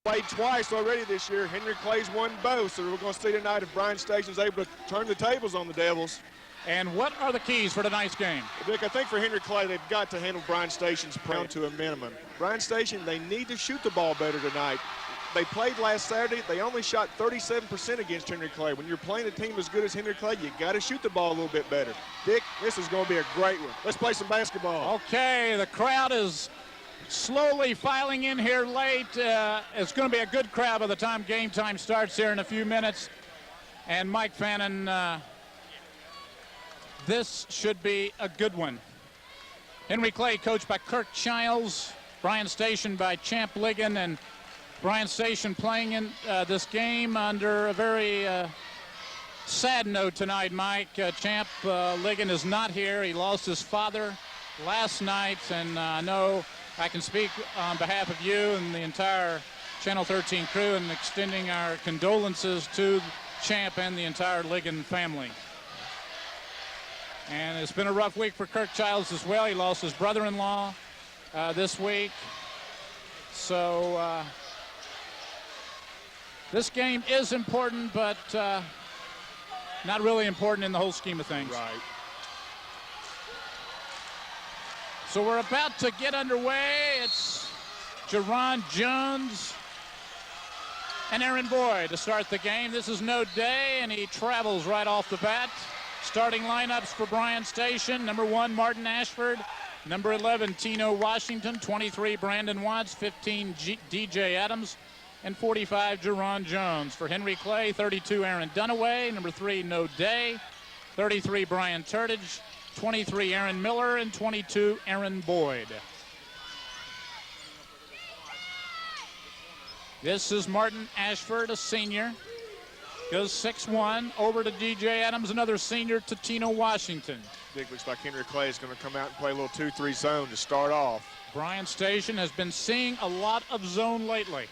Played twice already this year. Henry Clay's won both, so we're going to see tonight if Bryan Station's able to turn the tables on the Devils. And what are the keys for tonight's game? Dick, I think for Henry Clay, they've got to handle Bryan Station's down to a minimum. Bryan Station, they need to shoot the ball better tonight. They played last Saturday. They only shot 37% against Henry Clay. When you're playing a team as good as Henry Clay, you got to shoot the ball a little bit better. Dick, this is going to be a great one. Let's play some basketball. Okay, the crowd is slowly filing in here late. It's going to be a good crowd by the time game time starts here in a few minutes. And Mike Fannin, this should be a good one. Henry Clay coached by Kirk Childs, Bryan Station by Champ Ligon, and Bryan Station playing in this game under a very sad note tonight, Mike. Champ Ligon is not here. He lost his father last night, and I know I can speak on behalf of you and the entire Channel 13 crew in extending our condolences to Champ and the entire Ligon family. And it's been a rough week for Kirk Childs as well. He lost his brother-in-law this week. So this game is important, but not really important in the whole scheme of things. Right. So we're about to get underway. It's Jerron Jones and Aaron Boyd to start the game. This is no day, and he travels right off the bat. Starting lineups for Bryan Station: number 1, Martin Ashford; number 11, Tino Washington; 23, Brandon Watts; 15, DJ Adams; and 45, Jerron Jones. For Henry Clay, 32, Aaron Dunaway; number 3, No Day; 33, Brian Turtage; 23, Aaron Miller; and 22, Aaron Boyd. This is Martin Ashford, a senior. Goes 6'1", over to DJ Adams, another senior, to Tino Washington. Dick, looks like Henry Clay is going to come out and play a little 2-3 zone to start off. Bryan Station has been seeing a lot of zone lately.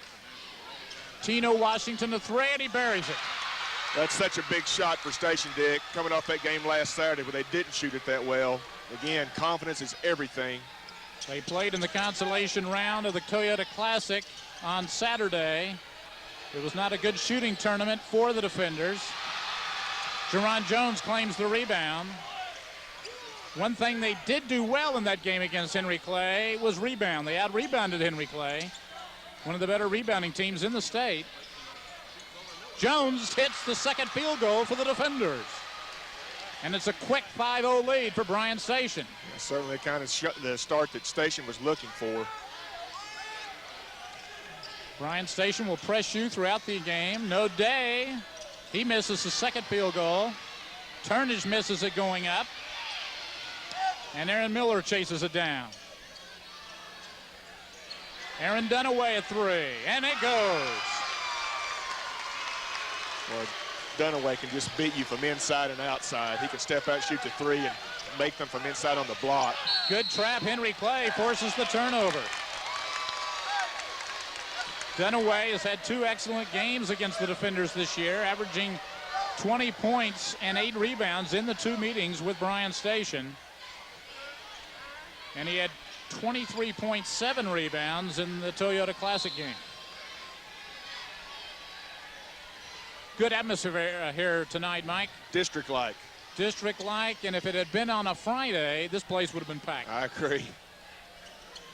Tino Washington to three, and he buries it. That's such a big shot for Station, Dick, coming off that game last Saturday where they didn't shoot it that well. Again, confidence is everything. They played in the consolation round of the Toyota Classic on Saturday. It was not a good shooting tournament for the defenders. Jerron Jones claims the rebound. One thing they did do well in that game against Henry Clay was rebound. They out-rebounded Henry Clay, one of the better rebounding teams in the state. Jones hits the second field goal for the defenders. And it's a quick 5-0 lead for Bryan Station. Yeah, certainly kind of the start that Station was looking for. Bryan Station will press you throughout the game. No Day. He misses the second field goal. Turnage misses it going up. And Aaron Miller chases it down. Aaron Dunaway at three. And it goes. Well, Dunaway can just beat you from inside and outside. He can step out, shoot the three, and make them from inside on the block. Good trap. Henry Clay forces the turnover. Dunaway has had 2 excellent games against the defenders this year, averaging 20 points and 8 rebounds in the 2 meetings with Bryan Station. And he had 23.7 rebounds in the Toyota Classic game. Good atmosphere here tonight, Mike. District-like. District-like, and if it had been on a Friday, this place would have been packed. I agree.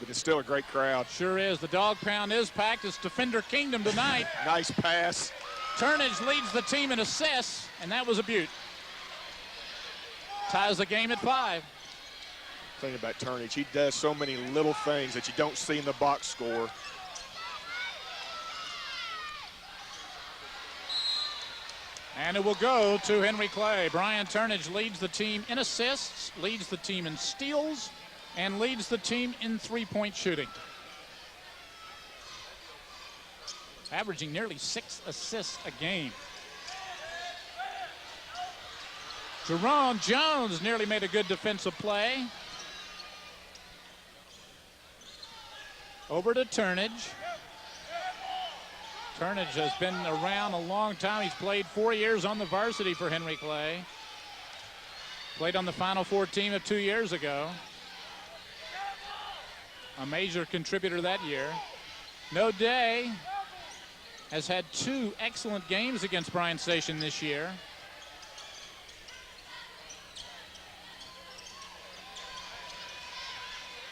But it's still a great crowd. Sure is. The dog pound is packed. It's Defender Kingdom tonight. Nice pass. Turnage leads the team in assists, and that was a beaut. Ties the game at 5. Thing about Turnage, he does so many little things that you don't see in the box score. And it will go to Henry Clay. Bryan Turnage leads the team in assists, leads the team in steals, and leads the team in three-point shooting. Averaging nearly 6 assists a game. Jerron Jones nearly made a good defensive play. Over to Turnage. Turnage has been around a long time. He's played 4 years on the varsity for Henry Clay. Played on the Final Four team of 2 years ago. A major contributor that year. No Day has had 2 excellent games against Bryan Station this year.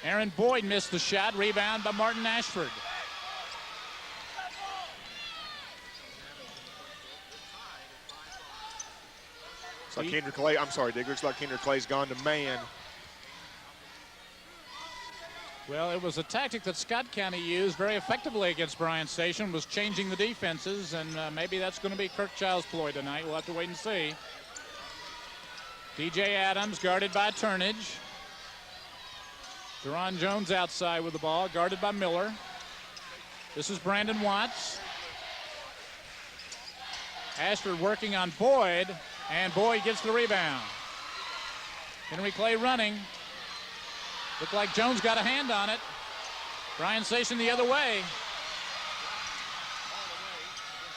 Aaron Boyd missed the shot. Rebound by Martin Ashford. Looks like Henry Clay, I'm sorry, Dick, looks like Henry Clay's gone to man. Well, it was a tactic that Scott County used very effectively against Bryan Station, was changing the defenses, and maybe that's going to be Kirk Child's ploy tonight. We'll have to wait and see. DJ Adams guarded by Turnage. Deron Jones outside with the ball, guarded by Miller. This is Brandon Watts. Ashford working on Boyd, and Boyd gets the rebound. Henry Clay running. Looked like Jones got a hand on it. Bryan Station the other way.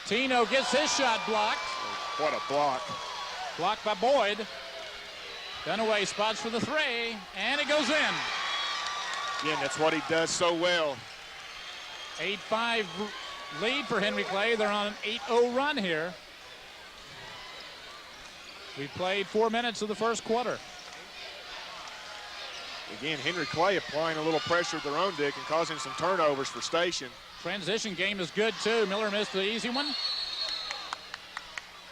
Tino gets his shot blocked. What a block. Blocked by Boyd. Dunaway spots for the 3, and it goes in. Again, that's what he does so well. 8-5 lead for Henry Clay. They're on an 8-0 run here. We played 4 minutes of the first quarter. Again, Henry Clay applying a little pressure of their own, Dick, and causing some turnovers for Station. Transition game is good, too. Miller missed the easy one.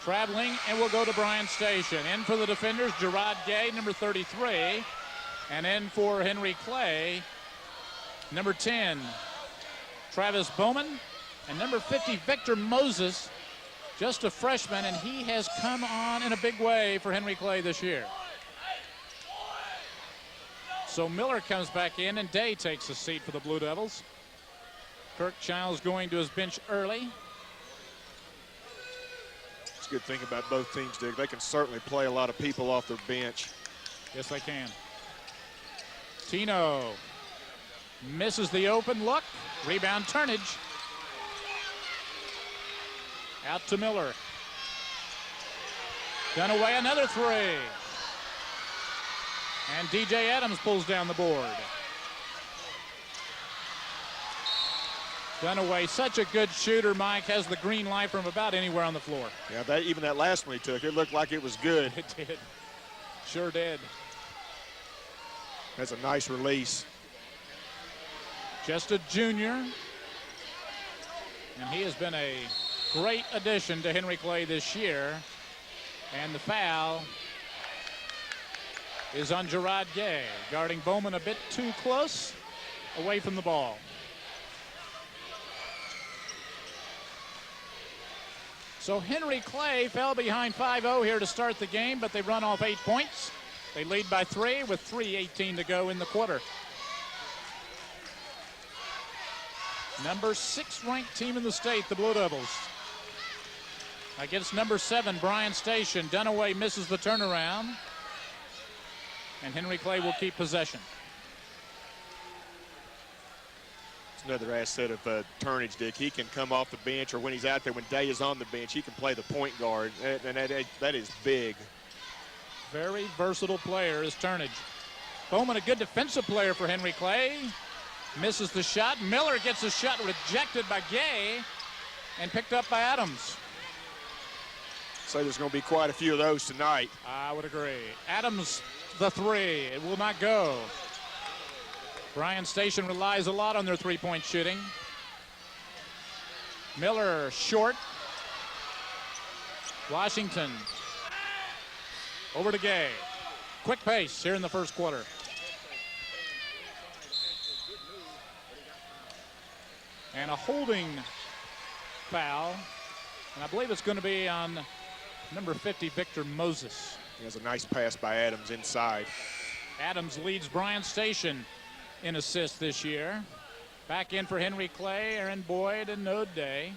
Traveling, and we'll go to Bryan Station. In for the defenders, Gerard Gay, number 33. And in for Henry Clay, number 10, Travis Bowman. And number 50, Victor Moses, just a freshman, and he has come on in a big way for Henry Clay this year. So Miller comes back in, and Day takes a seat for the Blue Devils. Kirk Childs going to his bench early. It's a good thing about both teams, Dick. They can certainly play a lot of people off their bench. Yes, they can. Tino misses the open look. Rebound Turnage. Out to Miller. Dunaway, another 3. And DJ Adams pulls down the board. Dunaway, such a good shooter, Mike, has the green light from about anywhere on the floor. Yeah, even that last one he took, it looked like it was good. It did. Sure did. That's a nice release. Just a junior. And he has been a great addition to Henry Clay this year. And the foul is on Gerard Gay, guarding Bowman a bit too close, away from the ball. So Henry Clay fell behind 5-0 here to start the game, but they run off 8 points. They lead by 3 with 3:18 to go in the quarter. Number 6 ranked team in the state, the Blue Devils. Against number 7, Bryan Station. Dunaway misses the turnaround. And Henry Clay will keep possession. It's another asset of Turnage, Dick. He can come off the bench, or when he's out there, when Day is on the bench, he can play the point guard, and that is big. Very versatile player is Turnage. Bowman, a good defensive player for Henry Clay. Misses the shot. Miller gets a shot rejected by Gay and picked up by Adams. So there's going to be quite a few of those tonight. I would agree. Adams, the 3. It will not go. Bryan Station relies a lot on their three-point shooting. Miller short. Washington over to Gay. Quick pace here in the first quarter. And a holding foul. And I believe it's going to be on number 50, Victor Moses. He has a nice pass by Adams inside. Adams leads Bryan Station in assists this year. Back in for Henry Clay, Aaron Boyd, and Node Day.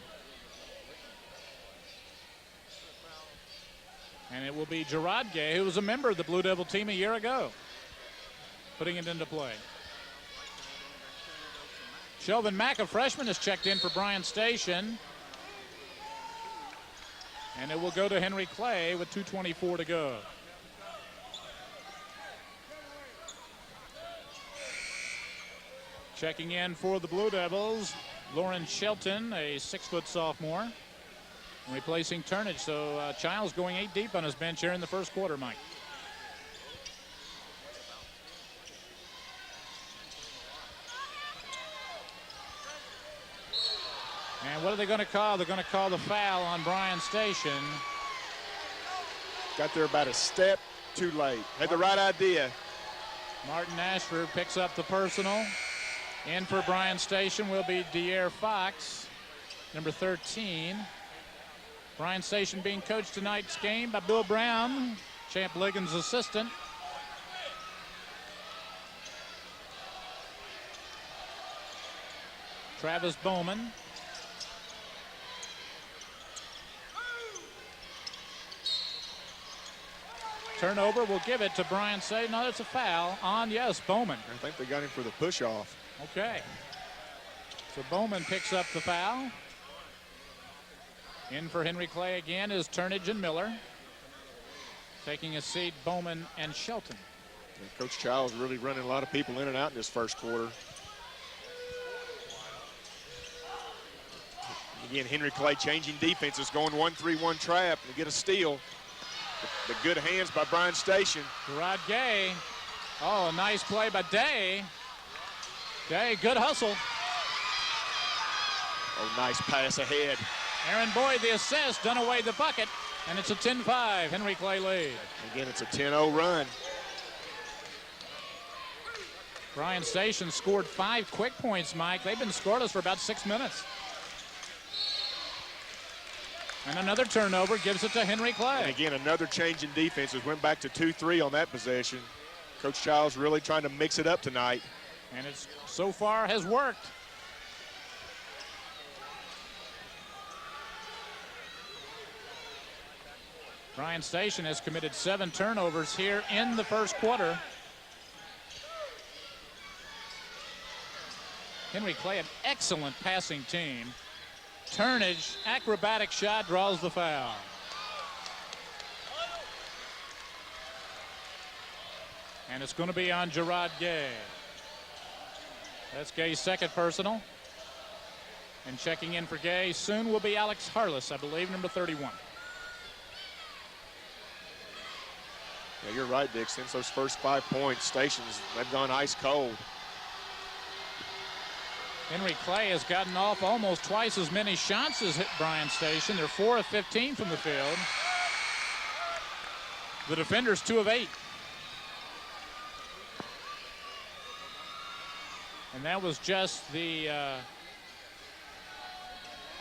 And it will be Gerard Gay, who was a member of the Blue Devil team a year ago, putting it into play. Shelvin Mack, a freshman, has checked in for Bryan Station. And it will go to Henry Clay with 2:24 to go. Checking in for the Blue Devils, Lauren Shelton, a 6-foot sophomore, replacing Turnage. So Childs going 8 deep on his bench here in the first quarter, Mike. And what are they going to call? They're going to call the foul on Bryan Station. Got there about a step too late. Had the right idea. Martin Ashford picks up the personal. In for Bryan Station will be De'Air Fox, number 13. Bryan Station being coached tonight's game by Bill Brown, Champ Ligon's assistant. Travis Bowman. Turnover will give it to Bryan Station. No, that's a foul on, yes, Bowman. I think they got him for the push-off. Okay. So Bowman picks up the foul. In for Henry Clay again is Turnage and Miller. Taking a seat, Bowman and Shelton. And Coach Childs really running a lot of people in and out in this first quarter. Again, Henry Clay changing defenses, going 1-3-1 trap to get a steal. The good hands by Bryan Station. Gerard Gay. Oh, a nice play by Day. Day, good hustle. Oh, nice pass ahead. Aaron Boyd, the assist, Dunaway the bucket, and it's a 10-5 Henry Clay lead. Again, it's a 10-0 run. Bryan Station scored 5 quick points, Mike. They've been scoreless for about 6 minutes. And another turnover gives it to Henry Clay. And again, another change in defenses. Went back to 2-3 on that possession. Coach Childs really trying to mix it up tonight. And it's so far has worked. Bryan Station has committed 7 turnovers here in the first quarter. Henry Clay, an excellent passing team. Turnage, acrobatic shot, draws the foul. And it's going to be on Gerard Gay. That's Gay's second personal. And checking in for Gay soon will be Alex Harless, I believe, number 31. Yeah, you're right, Dick. Since those first 5 points, Stations, they've gone ice cold. Henry Clay has gotten off almost twice as many shots as Bryan Station. They're 4 of 15 from the field. The defenders 2 of 8. And that was just the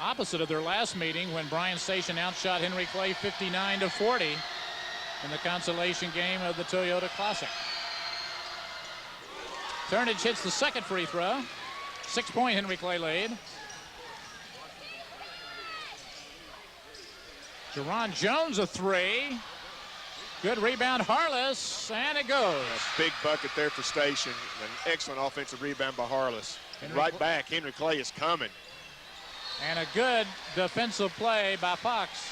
opposite of their last meeting when Bryan Station outshot Henry Clay 59-40 in the consolation game of the Toyota Classic. Turnage hits the second free throw. 6-point Henry Clay lead. Jerron Jones a 3. Good rebound, Harless, and it goes. A big bucket there for Station. An excellent offensive rebound by Harless. Right back, Henry Clay is coming. And a good defensive play by Fox.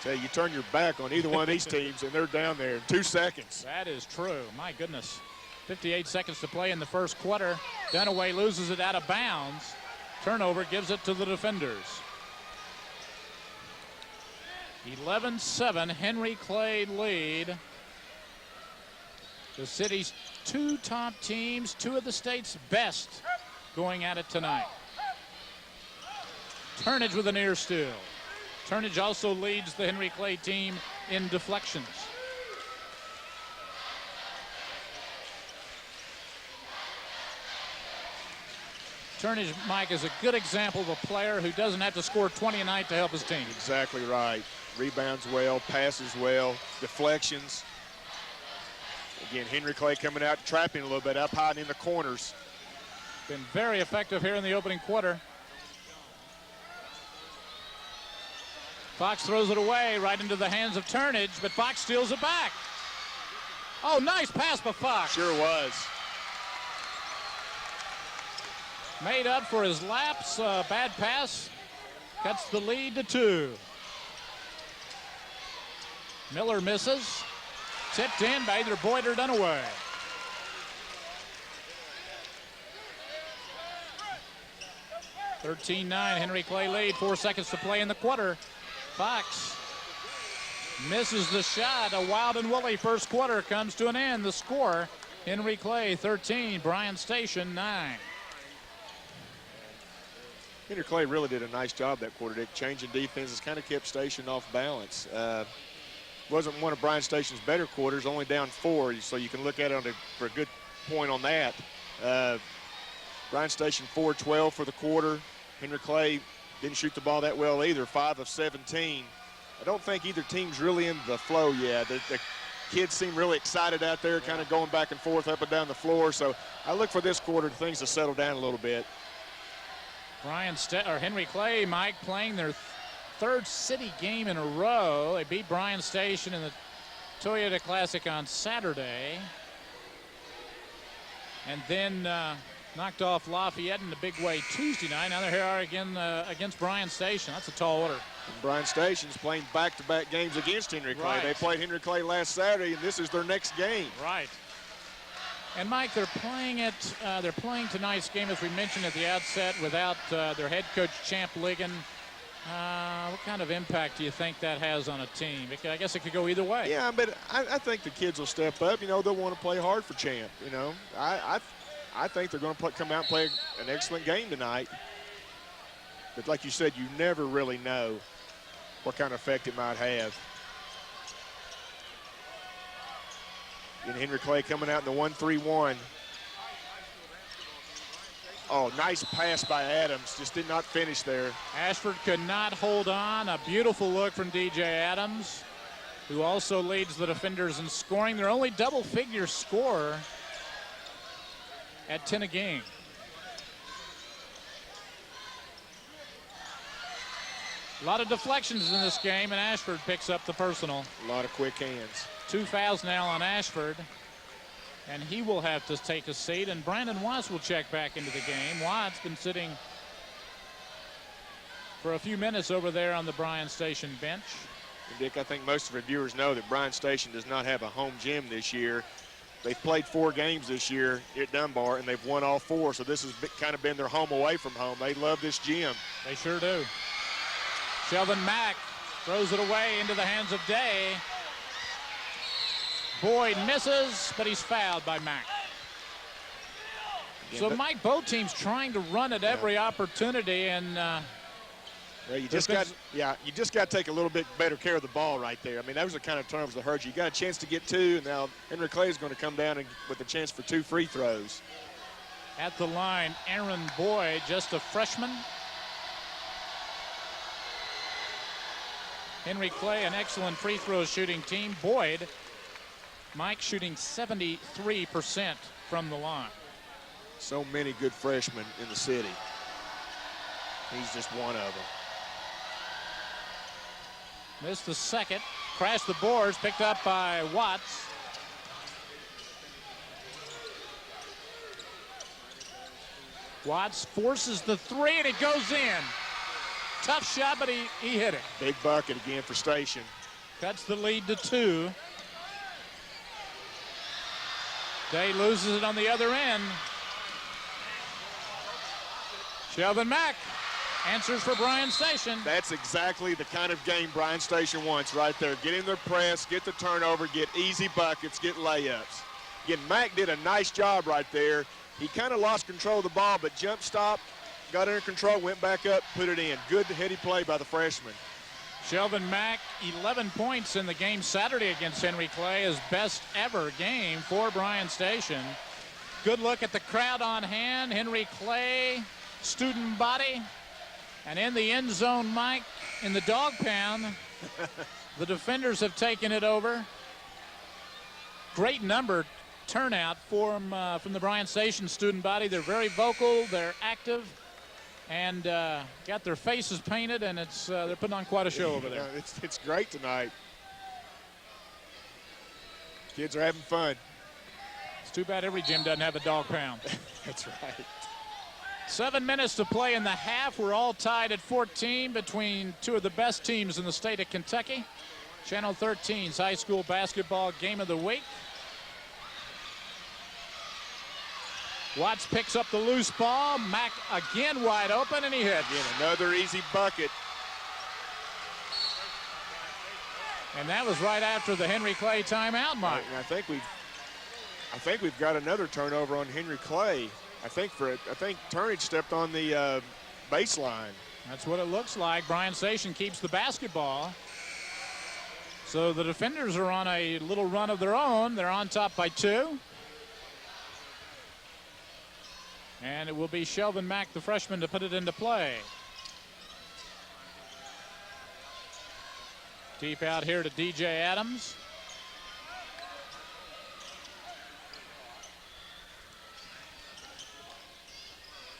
Tell you turn your back on either one of these teams and they're down there in 2 seconds. That is true. My goodness. 58 seconds to play in the first quarter. Dunaway loses it out of bounds. Turnover gives it to the defenders. 11-7 Henry Clay lead. The city's 2 top teams, 2 of the state's best going at it tonight. Turnage with a near steal. Turnage also leads the Henry Clay team in deflections. Turnage, Mike, is a good example of a player who doesn't have to score 20 a night to help his team. Exactly right. Rebounds well, passes well, deflections. Again, Henry Clay coming out, trapping a little bit, up high and in the corners. Been very effective here in the opening quarter. Fox throws it away right into the hands of Turnage, but Fox steals it back. Oh, nice pass by Fox. Sure was. Made up for his lapse, bad pass. Cuts the lead to 2. Miller misses. Tipped in by either Boyd or Dunaway. 13-9, Henry Clay lead, 4 seconds to play in the quarter. Fox misses the shot. A wild and woolly first quarter comes to an end. The score, Henry Clay 13, Bryan Station 9. Henry Clay really did a nice job that quarter, Dick. Changing defenses, kind of kept Station off balance. Wasn't one of Bryan Station's better quarters, only down 4, so you can look at it for a good point on that. Bryan Station 4-12 for the quarter. Henry Clay didn't shoot the ball that well either, 5 of 17. I don't think either team's really in the flow yet. The kids seem really excited out there, kind of going back and forth up and down the floor. So I look for this quarter things to settle down a little bit. Henry Clay, Mike, playing their third city game in a row. They beat Bryan Station in the Toyota Classic on Saturday. And then knocked off Lafayette in a big way Tuesday night. Now they're here again against Bryan Station. That's a tall order. And Bryan Station's playing back-to-back games against Henry Clay. Right. They played Henry Clay last Saturday, and this is their next game. Right. And Mike, they're playing tonight's game, as we mentioned at the outset, without their head coach Champ Ligon. What kind of impact do you think that has on a team? I guess it could go either way. Yeah, but I think the kids will step up. You know, they'll want to play hard for Champ. You know, I think they're going to come out and play an excellent game tonight. But like you said, you never really know what kind of effect it might have. And Henry Clay coming out in the 1-3-1. Oh, nice pass by Adams. Just did not finish there. Ashford could not hold on. A beautiful look from DJ Adams, who also leads the defenders in scoring. Their only double-figure scorer at 10 a game. A lot of deflections in this game, and Ashford picks up the personal. A lot of quick hands. 2 fouls now on Ashford, and he will have to take a seat, and Brandon Watts will check back into the game. Watts been sitting for a few minutes over there on the Bryan Station bench. And Dick, I think most of our viewers know that Bryan Station does not have a home gym this year. They've played 4 games this year at Dunbar, and they've won all 4, so this has kind of been their home away from home. They love this gym. They sure do. Sheldon Mack throws it away into the hands of Day. Boyd misses, but he's fouled by Mack. So, Mike, both teams trying to run at every opportunity, and you just got to take a little bit better care of the ball right there. I mean, those are the kind of turnovers that hurt you. You got a chance to get 2, and now Henry Clay is going to come down with a chance for 2 free throws. At the line, Aaron Boyd, just a freshman. Henry Clay, an excellent free throw shooting team. Boyd, Mike, shooting 73% from the line. So many good freshmen in the city. He's just one of them. Missed the second. Crashed the boards, picked up by Watts. Watts forces the 3, and it goes in. Tough shot, but he hit it. Big bucket again for Station. Cuts the lead to 2. Day loses it on the other end. Sheldon Mack answers for Bryan Station. That's exactly the kind of game Bryan Station wants right there. Get in their press, get the turnover, get easy buckets, get layups. Again, Mack did a nice job right there. He kind of lost control of the ball, but jump stop, got under control, went back up, put it in. Good heady play by the freshman. Sheldon Mack, 11 points in the game Saturday against Henry Clay, his best ever game for Bryan Station. Good look at the crowd on hand. Henry Clay, student body. And in the end zone, Mike, in the dog pound, the defenders have taken it over. Great number turnout from the Bryan Station student body. They're very vocal, they're active, and got their faces painted, and it's they're putting on quite a show over there. It's great tonight. Kids are having fun. It's too bad every gym doesn't have a dog pound. That's right. 7 minutes to play in the half. We're all tied at 14 between 2 of the best teams in the state of Kentucky. Channel 13's high school basketball game of the week. Watts picks up the loose ball. Mack again wide open, and he hits. Again, another easy bucket. And that was right after the Henry Clay timeout, Mike. And I think we've got another turnover on Henry Clay. I think Turnage stepped on the baseline. That's what it looks like. Bryan Station keeps the basketball. So the defenders are on a little run of their own. They're on top by 2. And it will be Shelvin Mack, the freshman, to put it into play. Deep out here to DJ Adams.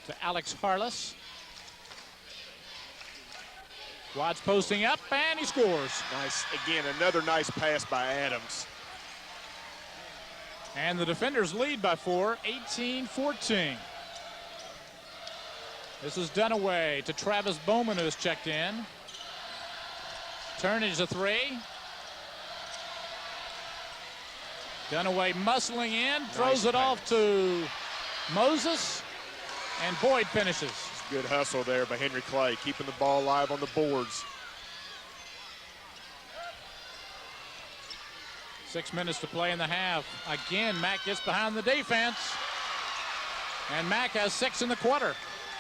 To Alex Harless. Watts posting up, and he scores. Nice. Again, another nice pass by Adams. And the defenders lead by 4, 18-14. This is Dunaway to Travis Bowman, who has checked in. Turnage a 3. Dunaway muscling in, throws it off to Moses, and Boyd finishes. Good hustle there by Henry Clay, keeping the ball alive on the boards. 6 minutes to play in the half. Again, Mack gets behind the defense. And Mack has 6 in the quarter.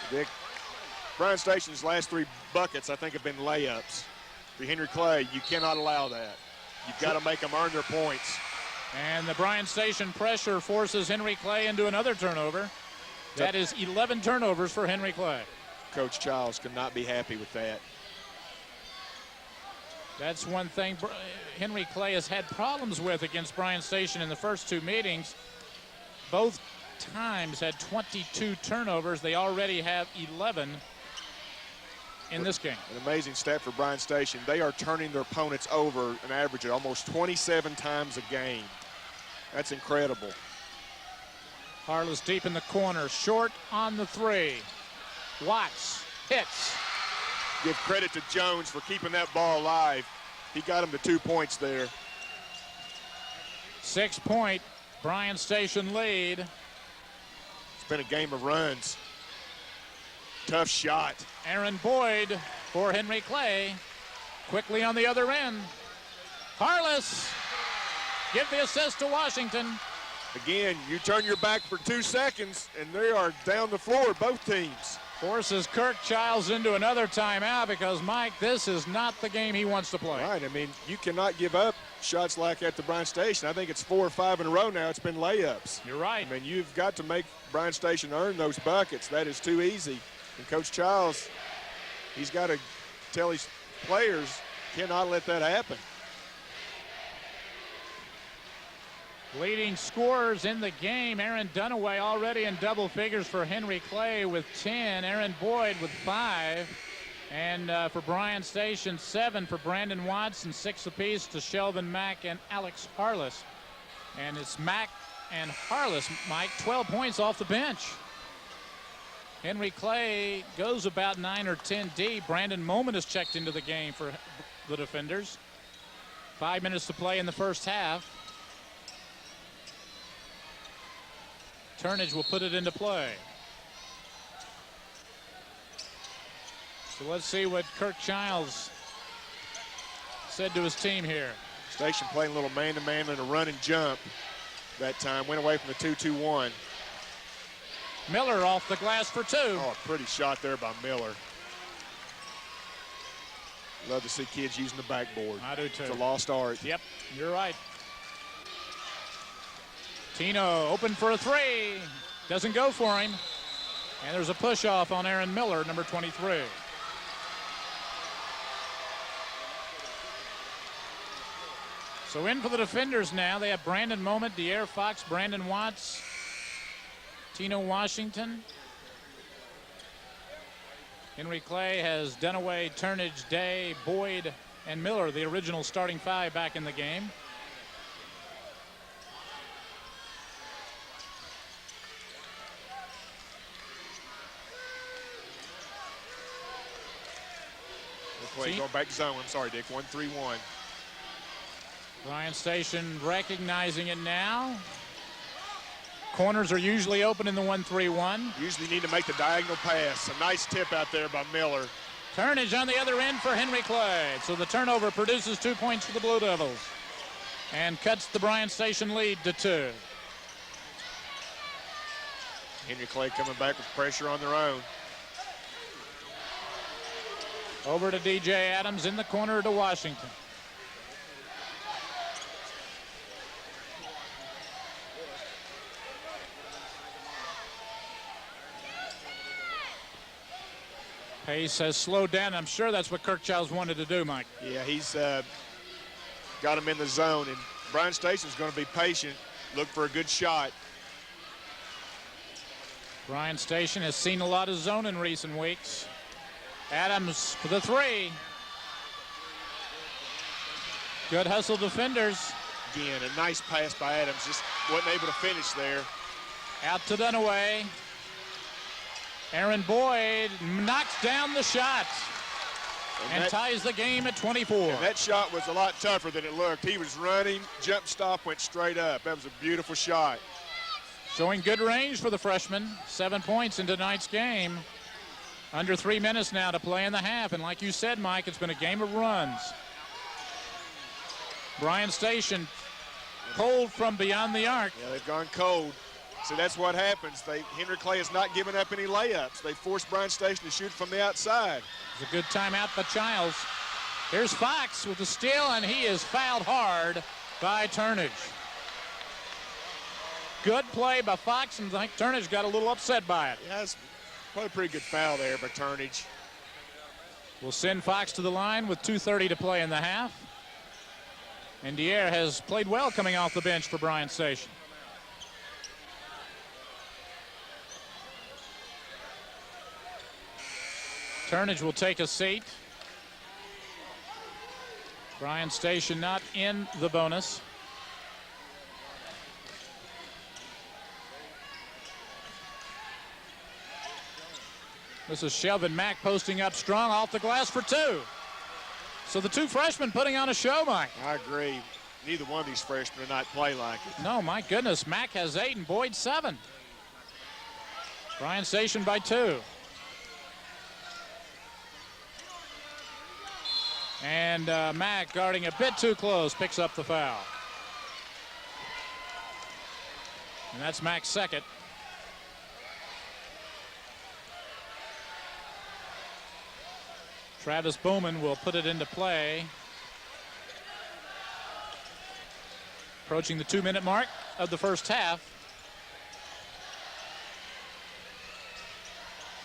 Dick, Bryan Station's last 3 buckets, I think, have been layups. For Henry Clay, you cannot allow that. You've got to make them earn their points. And the Bryan Station pressure forces Henry Clay into another turnover. That is 11 turnovers for Henry Clay. Coach Childs could not be happy with that. That's one thing Henry Clay has had problems with against Bryan Station in the first 2 meetings. Both times had 22 turnovers. They already have 11 in this game. An amazing stat for Bryan Station. They are turning their opponents over an average of almost 27 times a game. That's incredible. Harless deep in the corner, short on the 3. Watts hits. Give credit to Jones for keeping that ball alive. He got him to 2 points there. 6-point Bryan Station lead. It's been a game of runs. Tough shot. Aaron Boyd for Henry Clay. Quickly on the other end. Harless give the assist to Washington. Again, you turn your back for 2 seconds, and they are down the floor, both teams. Forces Kirk Childs into another timeout because, Mike, this is not the game he wants to play. Right, I mean, you cannot give up shots like at the Bryan Station. I think it's 4 or 5 in a row now. It's been layups. You're right. I mean, you've got to make Bryan Station earn those buckets. That is too easy. And Coach Childs, he's got to tell his players, cannot let that happen. Leading scorers in the game, Aaron Dunaway already in double figures for Henry Clay with 10. Aaron Boyd with 5. And for Bryan Station, 7 for Brandon Watts and 6 apiece to Shelvin Mack and Alex Harless. And it's Mack and Harless, Mike, 12 points off the bench. Henry Clay goes about 9 or 10 deep. Brandon Moment has checked into the game for the defenders. 5 minutes to play in the first half. Turnage will put it into play. So let's see what Kirk Childs said to his team here. Station playing a little man-to-man and a run and jump that time. Went away from the 2-2-1. Miller off the glass for 2. Oh, a pretty shot there by Miller. Love to see kids using the backboard. I do too. It's a lost art. Yep, you're right. Tino open for a 3. Doesn't go for him. And there's a push off on Aaron Miller, number 23. So in for the defenders now. They have Brandon Moment, De'Aaron Fox, Brandon Watts, Tino Washington. Henry Clay has Dunaway, Turnage, Day, Boyd, and Miller, the original starting 5 back in the game. Going back to zone. I'm sorry, Dick. 1-3-1. Bryan Station recognizing it now. Corners are usually open in the 1-3-1. Usually need to make the diagonal pass. A nice tip out there by Miller. Turnage on the other end for Henry Clay. So the turnover produces 2 points for the Blue Devils and cuts the Bryan Station lead to 2. Henry Clay coming back with pressure on their own. Over to DJ Adams in the corner to Washington. Pace has slowed down. I'm sure that's what Kirkchilds wanted to do, Mike. Yeah, he's got him in the zone, and Bryan Station's going to be patient, look for a good shot. Bryan Station has seen a lot of zone in recent weeks. Adams for the 3. Good hustle defenders. Again, a nice pass by Adams, just wasn't able to finish there. Out to Dunaway. Aaron Boyd knocks down the shot and ties the game at 24. And that shot was a lot tougher than it looked. He was running, jump stop, went straight up. That was a beautiful shot. Showing good range for the freshman. 7 points in tonight's game. Under 3 minutes now to play in the half. And like you said, Mike, it's been a game of runs. Bryan Station cold from beyond the arc. Yeah, they've gone cold. So that's what happens. Henry Clay has not given up any layups. They forced Bryan Station to shoot from the outside. It's a good timeout by Childs. Here's Fox with the steal, and he is fouled hard by Turnage. Good play by Fox, and I think Turnage got a little upset by it. Yeah, it's probably a pretty good foul there by Turnage. We'll send Fox to the line with 2:30 to play in the half. And Dier has played well coming off the bench for Bryan Station. Turnage will take a seat. Bryan Station not in the bonus. This is Shelvin Mack posting up strong off the glass for 2. So the 2 freshmen putting on a show, Mike. I agree. Neither one of these freshmen tonight play like it. No, my goodness. Mack has 8 and Boyd 7. Bryan Station by 2. And Mack guarding a bit too close, picks up the foul. And that's Mack's second. Travis Bowman will put it into play. Approaching the 2-minute mark of the first half.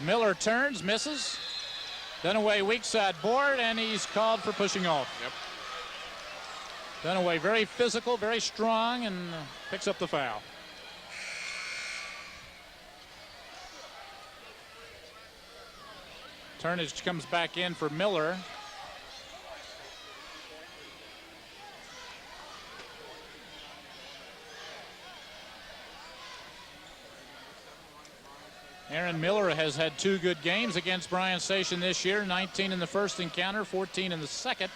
Miller turns, misses. Dunaway weak side board, and he's called for pushing off. Yep. Dunaway very physical, very strong, and picks up the foul. Turnage comes back in for Miller. Aaron Miller has had 2 good games against Bryan Station this year. 19 in the first encounter, 14 in the second.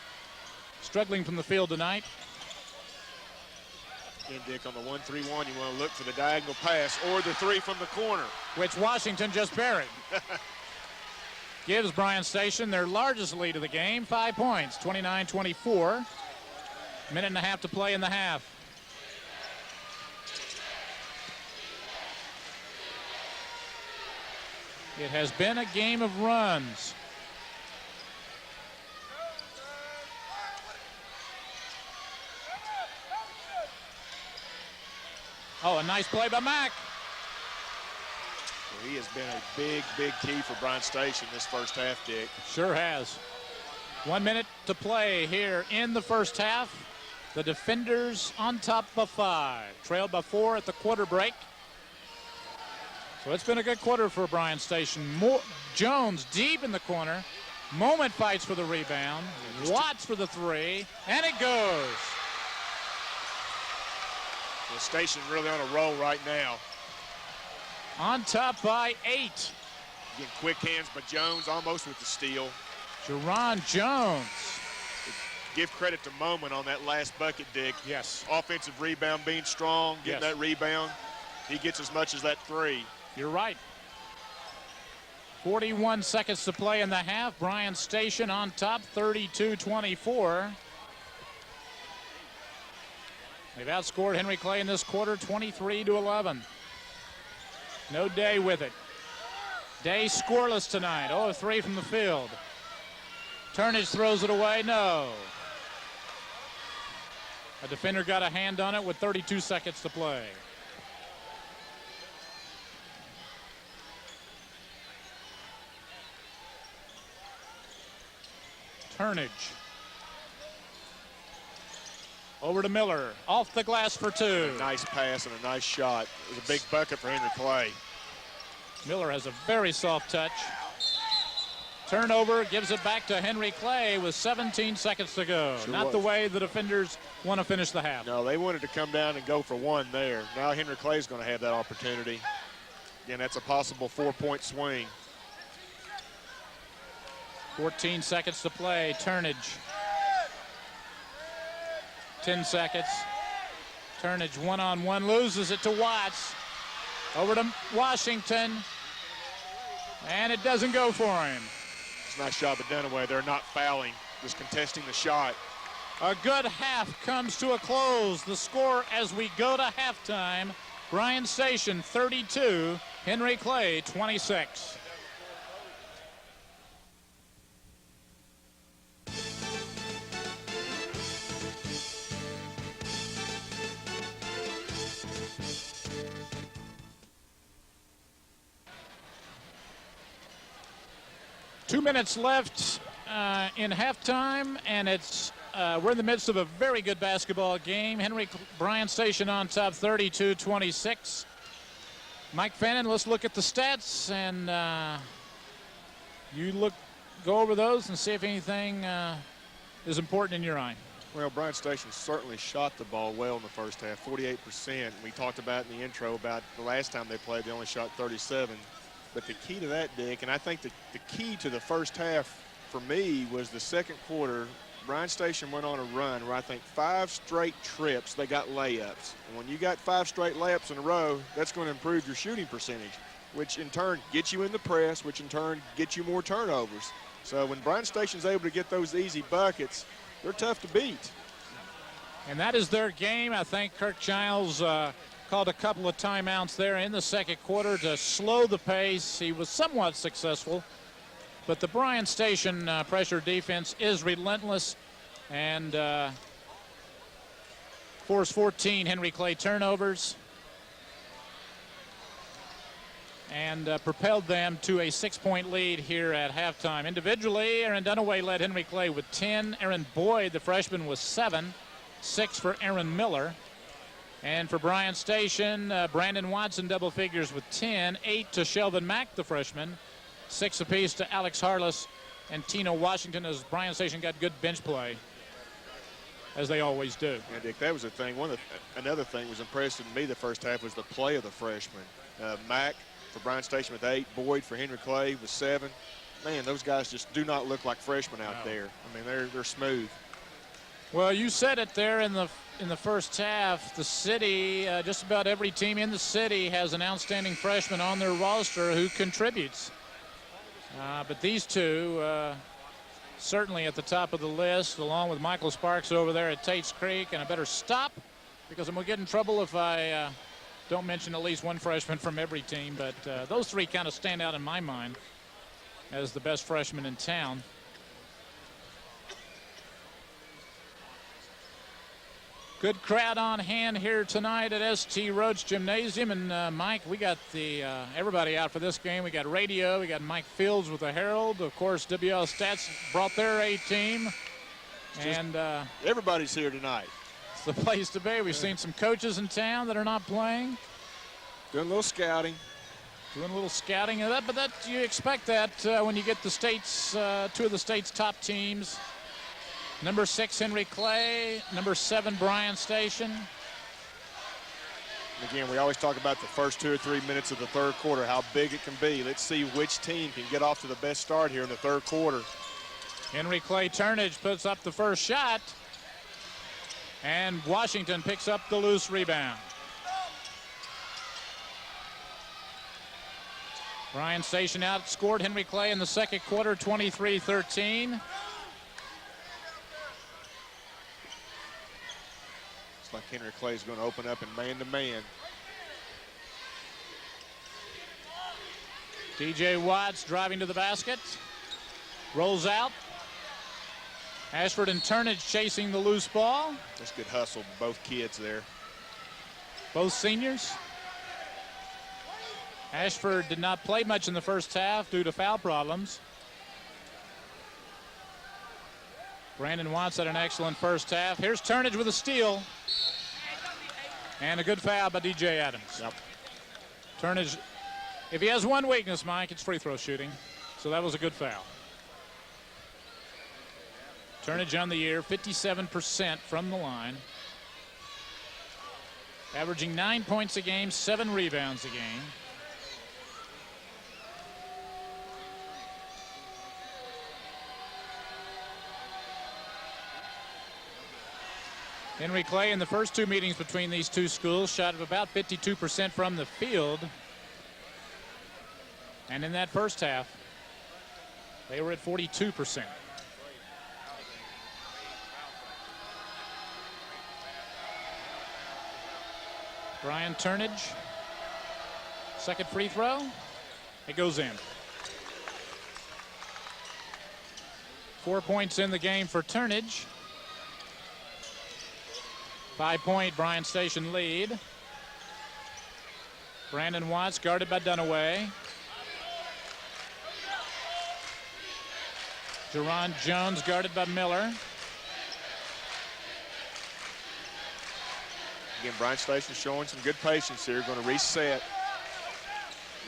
Struggling from the field tonight. Again, Dick, on the 1-3-1, you want to look for the diagonal pass or the 3 from the corner. Which Washington just buried. Gives Bryan Station their largest lead of the game, 5 points, 29-24. Minute and a half to play in the half. It has been a game of runs. Oh, a nice play by Mack. He has been a big, big key for Bryan Station this first half, Dick. Sure has. 1 minute to play here in the first half. The defenders on top by 5. Trailed by 4 at the quarter break. So it's been a good quarter for Bryan Station. Jones deep in the corner. Moment fights for the rebound. Watts for the 3. And it goes. The Station really on a roll right now. On top by 8. Again, quick hands by Jones, almost with the steal. Jerron Jones. Give credit to Moment on that last bucket, Dick. Yes. Offensive rebound being strong, getting that rebound. he gets as much as that 3. You're right. 41 seconds to play in the half. Bryan Station on top, 32-24. They've outscored Henry Clay in this quarter, 23-11. No Day with it. Day scoreless tonight. 0-3 from the field. Turnage throws it away. No. A defender got a hand on it with 32 seconds to play. Turnage. Over to Miller. Off the glass for 2. A nice pass and a nice shot. It was a big bucket for Henry Clay. Miller has a very soft touch. Turnover, gives it back to Henry Clay with 17 seconds to go. Sure Not was. the way the defenders want to finish the half. No, they wanted to come down and go for 1 there. Now Henry Clay's going to have that opportunity. Again, that's a possible 4-point swing. 14 seconds to play. Turnage. 10 seconds. Turnage one-on-one, loses it to Watts. Over to Washington. And it doesn't go for him. It's a nice job of Dunaway. They're not fouling, just contesting the shot. A good half comes to a close. The score as we go to halftime. Bryan Station 32, Henry Clay 26. Two minutes left in halftime, and it's we're in the midst of a very good basketball game. Bryan Station on top, 32-26. Mike Fannin, let's look at the stats, and go over those and see if anything is important in your eye. Well, Bryan Station certainly shot the ball well in the first half, 48%. We talked about in the intro about the last time they played, they only shot 37. But the key to that, Dick, and I think the key to the first half for me was the second quarter. Bryan Station went on a run where I think 5 straight trips they got layups. And when you got 5 straight layups in a row, that's going to improve your shooting percentage, which in turn gets you in the press, which in turn gets you more turnovers. So when Bryan Station's able to get those easy buckets, they're tough to beat. And that is their game. I think Kirk Childs called a couple of timeouts there in the second quarter to slow the pace. He was somewhat successful, but the Bryan Station pressure defense is relentless and forced 14 Henry Clay turnovers and propelled them to a 6-point lead here at halftime. Individually, Aaron Dunaway led Henry Clay with 10. Aaron Boyd, the freshman, was 7. 6 for Aaron Miller. And for Bryan Station, Brandon Watson double figures with 10, 8 to Shelvin Mack, the freshman, 6 apiece to Alex Harless and Tino Washington, as Bryan Station got good bench play, as they always do. Yeah, Dick, that was the thing. Another thing was impressive to me the first half was the play of the freshmen. Mack for Bryan Station with 8, Boyd for Henry Clay with 7. Man, those guys just do not look like freshmen out there. I mean, they're smooth. Well, you said it there in the first half. The city, just about every team in the city has an outstanding freshman on their roster who contributes. But these two certainly at the top of the list, along with Michael Sparks over there at Tate's Creek. And I better stop because I'm going to get in trouble if I don't mention at least one freshman from every team. But those three kind of stand out in my mind as the best freshmen in town. Good crowd on hand here tonight at St. Rhodes Gymnasium. And Mike, we got everybody out for this game. We got radio. We got Mike Fields with the Herald. Of course, WL Stats brought their A team. And everybody's here tonight. It's the place to be. We've seen some coaches in town that are not playing. Doing a little scouting. But you expect that when you get the state's two of the state's top teams. Number 6, Henry Clay. Number 7, Bryan Station. Again, we always talk about the first 2 or 3 minutes of the third quarter, how big it can be. Let's see which team can get off to the best start here in the third quarter. Henry Clay Turnage puts up the first shot. And Washington picks up the loose rebound. Bryan Station outscored Henry Clay in the second quarter, 23-13. It's like Henry Clay is going to open up in man-to-man. DJ Watts driving to the basket. Rolls out. Ashford and Turnage chasing the loose ball. That's good hustle, both kids there. Both seniors. Ashford did not play much in the first half due to foul problems. Brandon Watts had an excellent first half. Here's Turnage with a steal. And a good foul by DJ Adams. Yep. Turnage, if he has one weakness, Mike, it's free throw shooting. So that was a good foul. Turnage on the year, 57% from the line. Averaging 9 points a game, 7 rebounds a game. Henry Clay in the first two meetings between these two schools shot about 52% from the field. And in that first half, they were at 42%. Bryan Turnage, second free throw, it goes in. 4 points in the game for Turnage. 5-point Bryan Station lead. Brandon Watts guarded by Dunaway. Jerron Jones guarded by Miller. Again, Bryan Station showing some good patience here. Going to reset.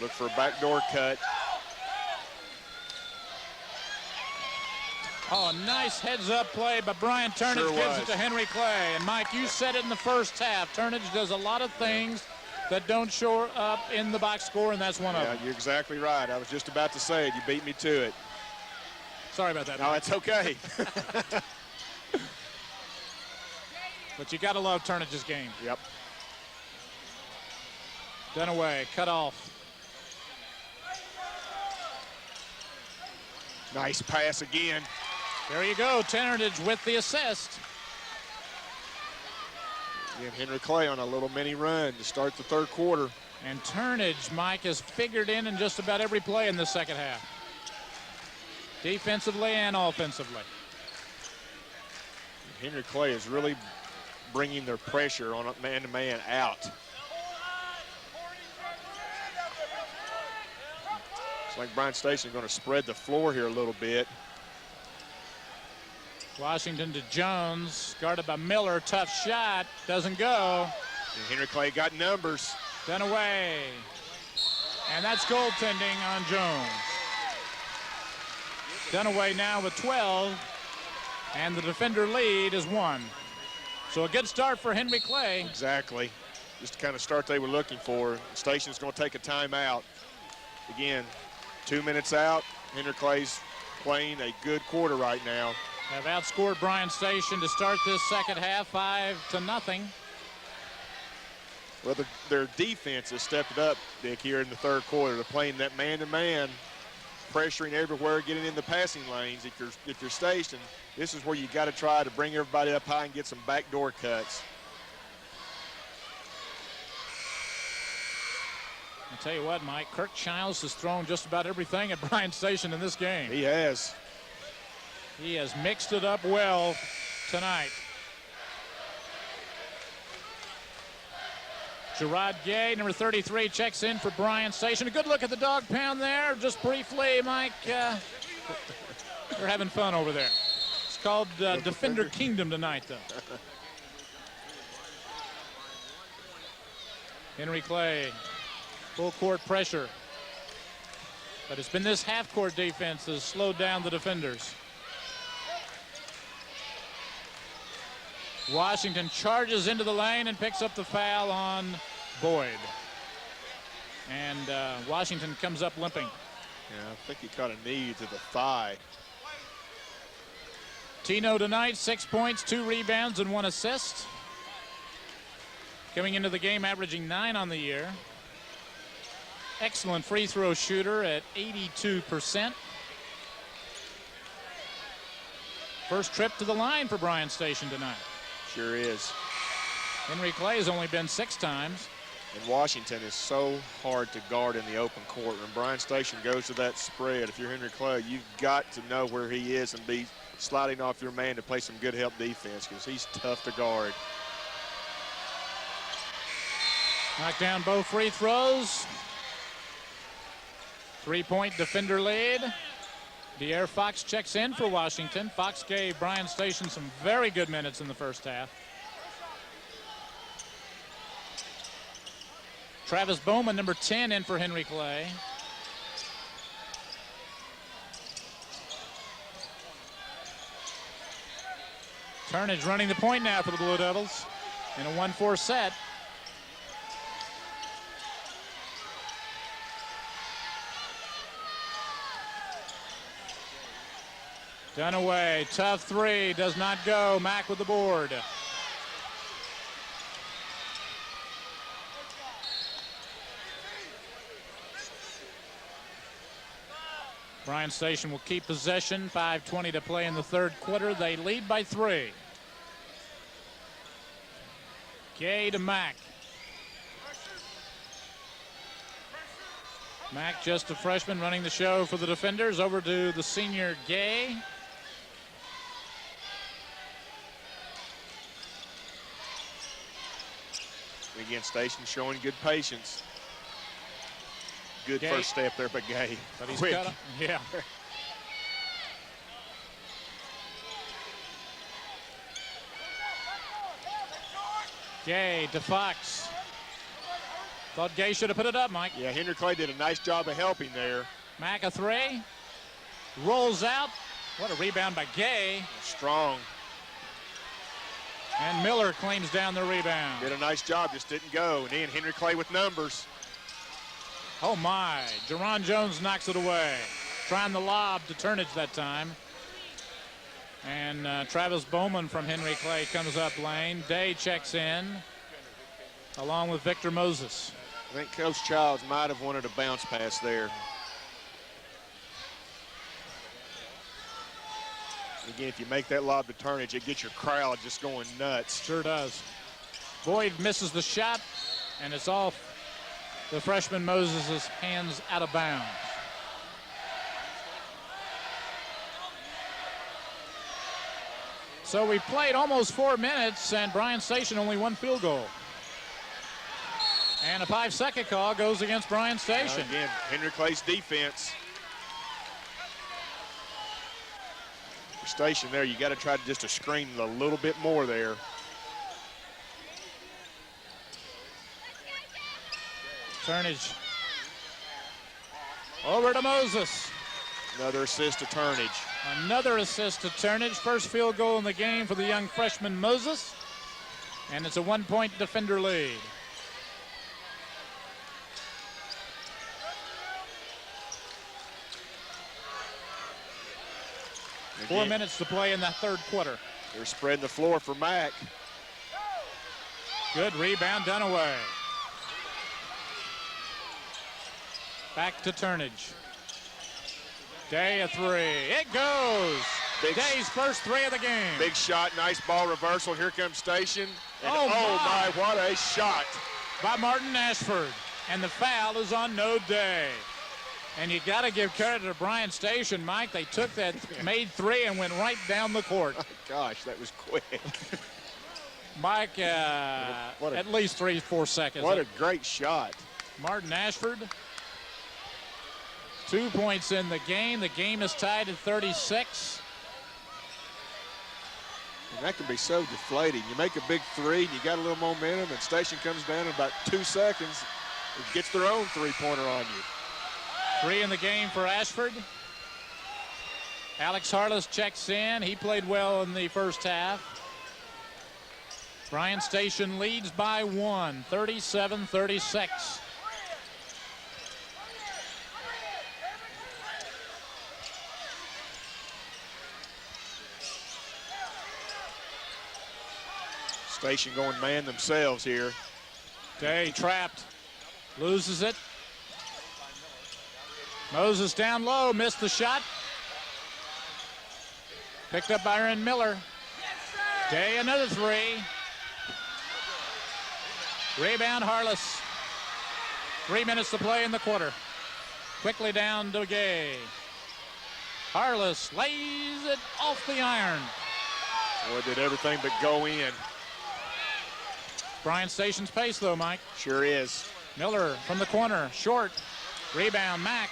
Look for a backdoor cut. Oh, a nice heads-up play by Bryan Turnage. Sure gives was. it to Henry Clay. And, Mike, you said it in the first half. Turnage does a lot of things that don't show up in the box score, and that's one of them. Yeah, you're exactly right. I was just about to say it. You beat me to it. Sorry about that. No, Mike. it's okay. But you got to love Turnage's game. Yep. Dunaway, cut off. Nice pass again. There you go, Turnage with the assist. Again, Henry Clay on a little mini run to start the third quarter. And Turnage, Mike, has figured in just about every play in the second half. Defensively and offensively. Henry Clay is really bringing their pressure on man-to-man out. It's like Bryan Station is going to spread the floor here a little bit. Washington to Jones, guarded by Miller. Tough shot, doesn't go. And Henry Clay got numbers. Dunaway. And that's goaltending on Jones. Dunaway now with 12, and the defender lead is 1. So a good start for Henry Clay. Exactly. Just the kind of start they were looking for. Station's going to take a timeout. Again, 2 minutes out. Henry Clay's playing a good quarter right now. Have outscored Bryan Station to start this second half, 5-0. Well, their defense has stepped it up, Dick, here in the third quarter. They're playing that man-to-man, pressuring everywhere, getting in the passing lanes. If you're Station, this is where you got to try to bring everybody up high and get some backdoor cuts. I'll tell you what, Mike, Kirk Childs has thrown just about everything at Bryan Station in this game. He has. He has mixed it up well tonight. Gerard Gay, number 33, checks in for Bryan Station. A good look at the dog pound there, just briefly, Mike. They're having fun over there. It's called Defender Kingdom tonight, though. Henry Clay, full court pressure. But it's been this half-court defense that has slowed down the defenders. Washington charges into the lane and picks up the foul on Boyd. And Washington comes up limping. Yeah, I think he caught a knee to the thigh. Tino tonight, 6 points, 2 rebounds, and 1 assist. Coming into the game averaging 9 on the year. excellent free throw shooter at 82%. First trip to the line for Bryan Station tonight. Sure is. Henry Clay has only been 6 times. And Washington is so hard to guard in the open court. When Bryan Station goes to that spread, if you're Henry Clay, you've got to know where he is and be sliding off your man to play some good help defense because he's tough to guard. Knocked down both free throws. 3-point defender lead. De'Aaron Fox checks in for Washington. Fox gave Bryan Station some very good minutes in the first half. Travis Bowman, number 10, in for Henry Clay. Turnage running the point now for the Blue Devils in a 1-4 set. Dunaway, tough three, does not go. Mack with the board. Bryan Station will keep possession. 5:20 to play in the third quarter. They lead by 3. Gay to Mack. Mack, just a freshman, running the show for the defenders. Over to the senior Gay. Again, Station showing good patience. Good Gay. First step there by Gay. But he's Quick. got yeah. Gay to Fox. Thought Gay should have put it up, Mike. Yeah, Henry Clay did a nice job of helping there. Mack a 3. Rolls out. What a rebound by Gay. Strong. And Miller claims down the rebound. Did a nice job, just didn't go. And then Henry Clay with numbers. Oh my, Jerron Jones knocks it away. Trying the lob to Turnage that time. And Travis Bowman from Henry Clay comes up lane. Day checks in, along with Victor Moses. I think Coach Childs might have wanted a bounce pass there. Again, if you make that lob to Turnage, it gets your crowd just going nuts. Sure does. Boyd misses the shot, and it's off the freshman Moses' hands out of bounds. So we played almost 4 minutes, and Bryan Station only 1 field goal. And a 5-second call goes against Bryan Station. Again, Henry Clay's defense. For Station there, you got to try to screen a little bit more there. Turnage. Over to Moses. Another assist to Turnage. Another assist to Turnage. First field goal in the game for the young freshman Moses. And it's a 1-point defender lead. Again, 4 minutes to play in the third quarter. They're spreading the floor for Mack. Good rebound, Dunaway. Back to Turnage. Day a 3. It goes. Day's first 3 of the game. Big shot, nice ball reversal. Here comes Station. And Oh, my, what a shot. By Martin Ashford. And the foul is on No Day. And you got to give credit to Bryan Station, Mike. They took that, made 3 and went right down the court. Oh, gosh, that was quick. Mike, at least 3-4 seconds. What a great shot. Martin Ashford. 2 points in the game. The game is tied at 36. And that can be so deflating. You make a big 3, and you got a little momentum, and Station comes down in about 2 seconds. It gets their own 3-pointer on you. 3 in the game for Ashford. Alex Harless checks in. He played well in the first half. Bryan Station leads by 1, 37-36. Station going man themselves here. Day trapped. Loses it. Moses down low, missed the shot. Picked up by Aaron Miller. Day, another three. Rebound, Harless. 3 minutes to play in the quarter. Quickly down to Gay. Harless lays it off the iron. Boy, did everything but go in. Bryan Station's pace, though, Mike. Sure is. Miller from the corner, short. Rebound, Mack.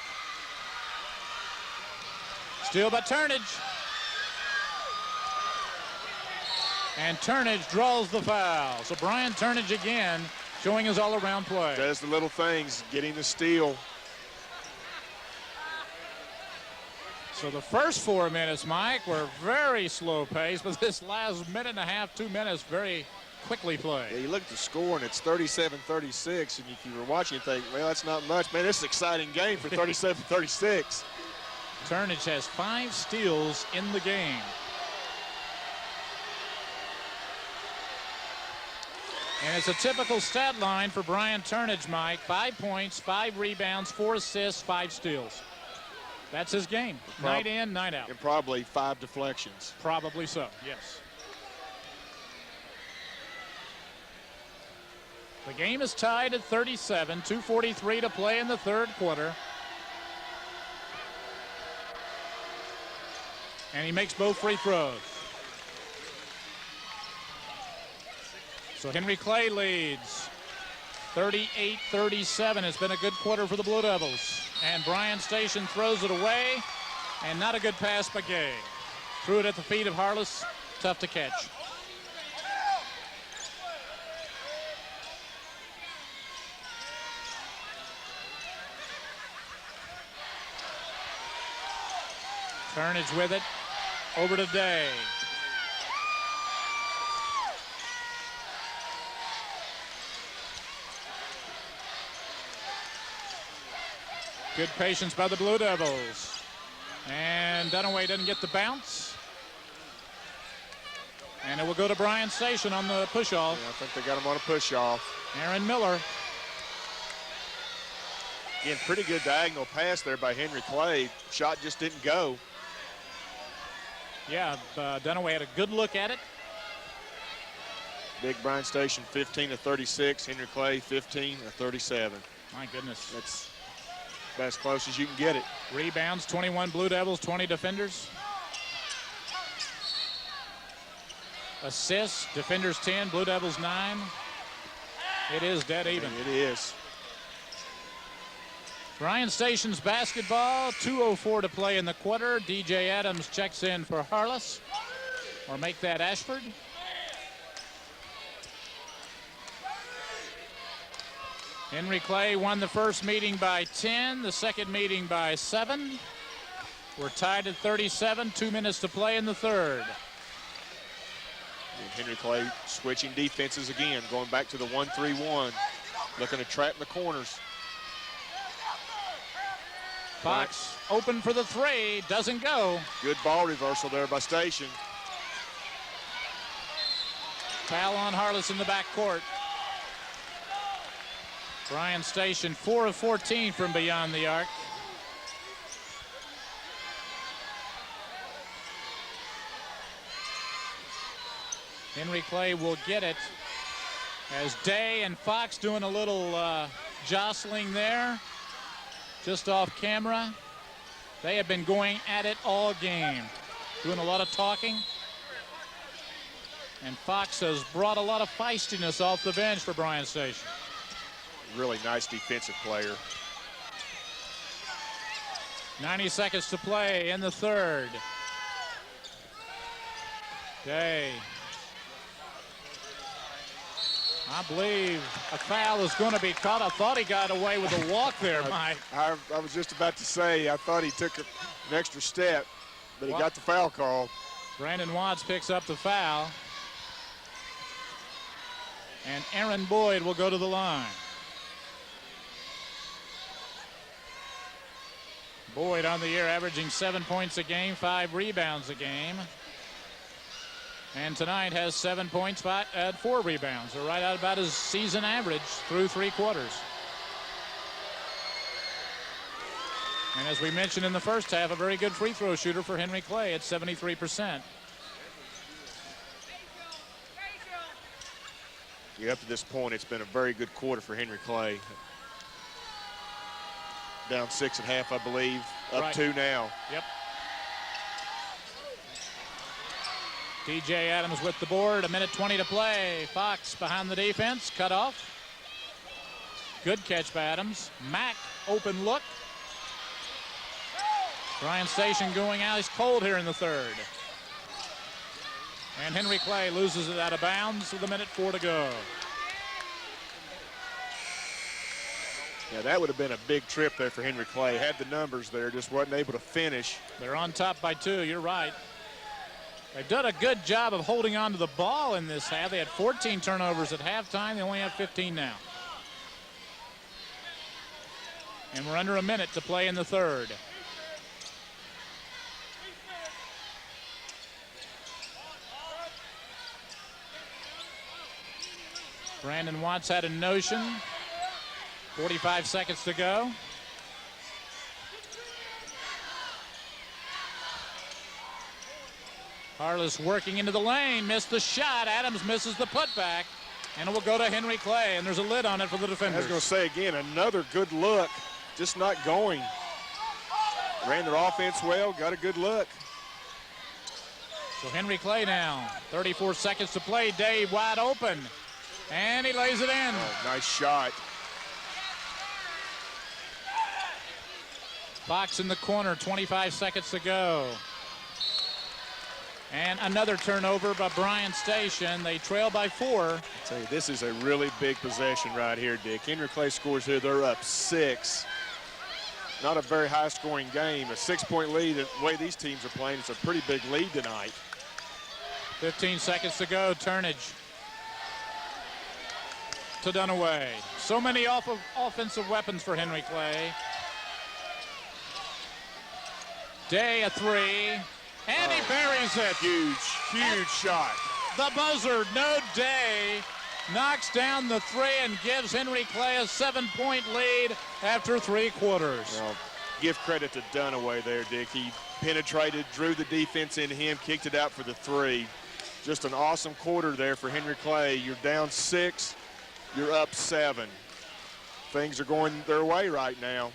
Steal by Turnage. And Turnage draws the foul. So Bryan Turnage again showing his all-around play. Does the little things, getting the steal. So the first 4 minutes, Mike, were very slow paced, but this last minute and a half, 2 minutes, very quickly played. Yeah, you look at the score and it's 37-36, and if you were watching, you think, well, that's not much. Man, this is an exciting game for 37-36. Turnage has 5 steals in the game. And it's a typical stat line for Bryan Turnage, Mike. 5 points, 5 rebounds, 4 assists, 5 steals. That's his game, night in, night out. And probably 5 deflections. Probably so, yes. The game is tied at 37, 2:43 to play in the third quarter. And he makes both free throws. So Henry Clay leads 38-37. It's been a good quarter for the Blue Devils. And Bryan Station throws it away. And not a good pass by Gay. Threw it at the feet of Harless. Tough to catch. Turnage with it. Over to Day. Good patience by the Blue Devils. And Dunaway doesn't get the bounce. And it will go to Bryan Station on the push-off. Yeah, I think they got him on a push-off. Aaron Miller. Again, pretty good diagonal pass there by Henry Clay. Shot just didn't go. Yeah, Dunaway had a good look at it. Big Bryan Station 15-36. Henry Clay 15-37. My goodness. That's about as close as you can get it. Rebounds, 21 Blue Devils, 20 defenders. Assists, defenders 10, Blue Devils 9. It is dead even. It is. Bryan Station's basketball, 2:04 to play in the quarter. DJ Adams checks in for Harless, or make that Ashford. Henry Clay won the first meeting by 10, the second meeting by 7. We're tied at 37, 2 minutes to play in the third. And Henry Clay switching defenses again, going back to the 1-3-1, looking to trap the corners. Fox open for the three, doesn't go. Good ball reversal there by Station. Foul on Harless in the backcourt. Bryan Station 4 of 14 from beyond the arc. Henry Clay will get it as Day and Fox doing a little jostling there, just off camera. They have been going at it all game, doing a lot of talking. And Fox has brought a lot of feistiness off the bench for Bryan Station. Really nice defensive player. 90 seconds to play in the third. Day. I believe a foul is going to be caught. I thought he got away with a walk there, Mike. I was just about to say, I thought he took an extra step, but he got the foul call. Brandon Watts picks up the foul. And Aaron Boyd will go to the line. Boyd on the year averaging 7 points a game, 5 rebounds a game. And tonight has 7 points, 4 rebounds. So right out about his season average through 3 quarters. And as we mentioned in the first half, a very good free throw shooter for Henry Clay at 73%. Yeah, up to this point, it's been a very good quarter for Henry Clay. Down 6 at half, I believe. Up 2 now. Yep. DJ Adams with the board. 1:20 to play. Fox behind the defense. Cut off. Good catch by Adams. Mack, open look. Bryan Station going out. He's cold here in the third. And Henry Clay loses it out of bounds with 1:04 to go. Yeah, that would have been a big trip there for Henry Clay. Had the numbers there, just wasn't able to finish. They're on top by 2. You're right. They've done a good job of holding on to the ball in this half. They had 14 turnovers at halftime. They only have 15 now. And we're under a minute to play in the third. Brandon Watts had a notion. 45 seconds to go. Harless working into the lane, missed the shot. Adams misses the putback, and it will go to Henry Clay, and there's a lid on it for the defenders. I was going to say again, another good look, just not going. Ran their offense well, got a good look. So Henry Clay now, 34 seconds to play. Dave wide open, and he lays it in. Oh, nice shot. Fox in the corner, 25 seconds to go. And another turnover by Bryan Station. They trail by 4. I tell you, this is a really big possession right here, Dick. Henry Clay scores here. They're up 6. Not a very high-scoring game. A 6-point lead. The way these teams are playing, it's a pretty big lead tonight. 15 seconds to go. Turnage to Dunaway. So many offensive weapons for Henry Clay. Day a 3, and he buries it. Huge shot. The buzzer, no Day, knocks down the 3 and gives Henry Clay a 7-point lead after 3 quarters. Well, give credit to Dunaway there, Dick. He penetrated, drew the defense into him, kicked it out for the 3. Just an awesome quarter there for Henry Clay. You're down 6, you're up 7. Things are going their way right now.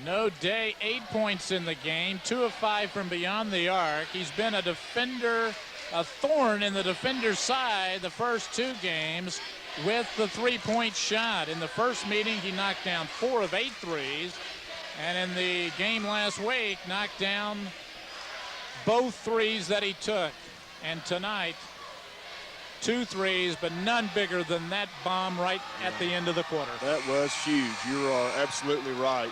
No Day, 8 points in the game, 2 of 5 from beyond the arc. He's been a defender, a thorn in the defender's side the first 2 games with the 3-point shot. In the first meeting, he knocked down 4 of 8 threes. And in the game last week, knocked down both threes that he took. And tonight, 2 threes, but none bigger than that bomb right at the end of the quarter. That was huge. You are absolutely right.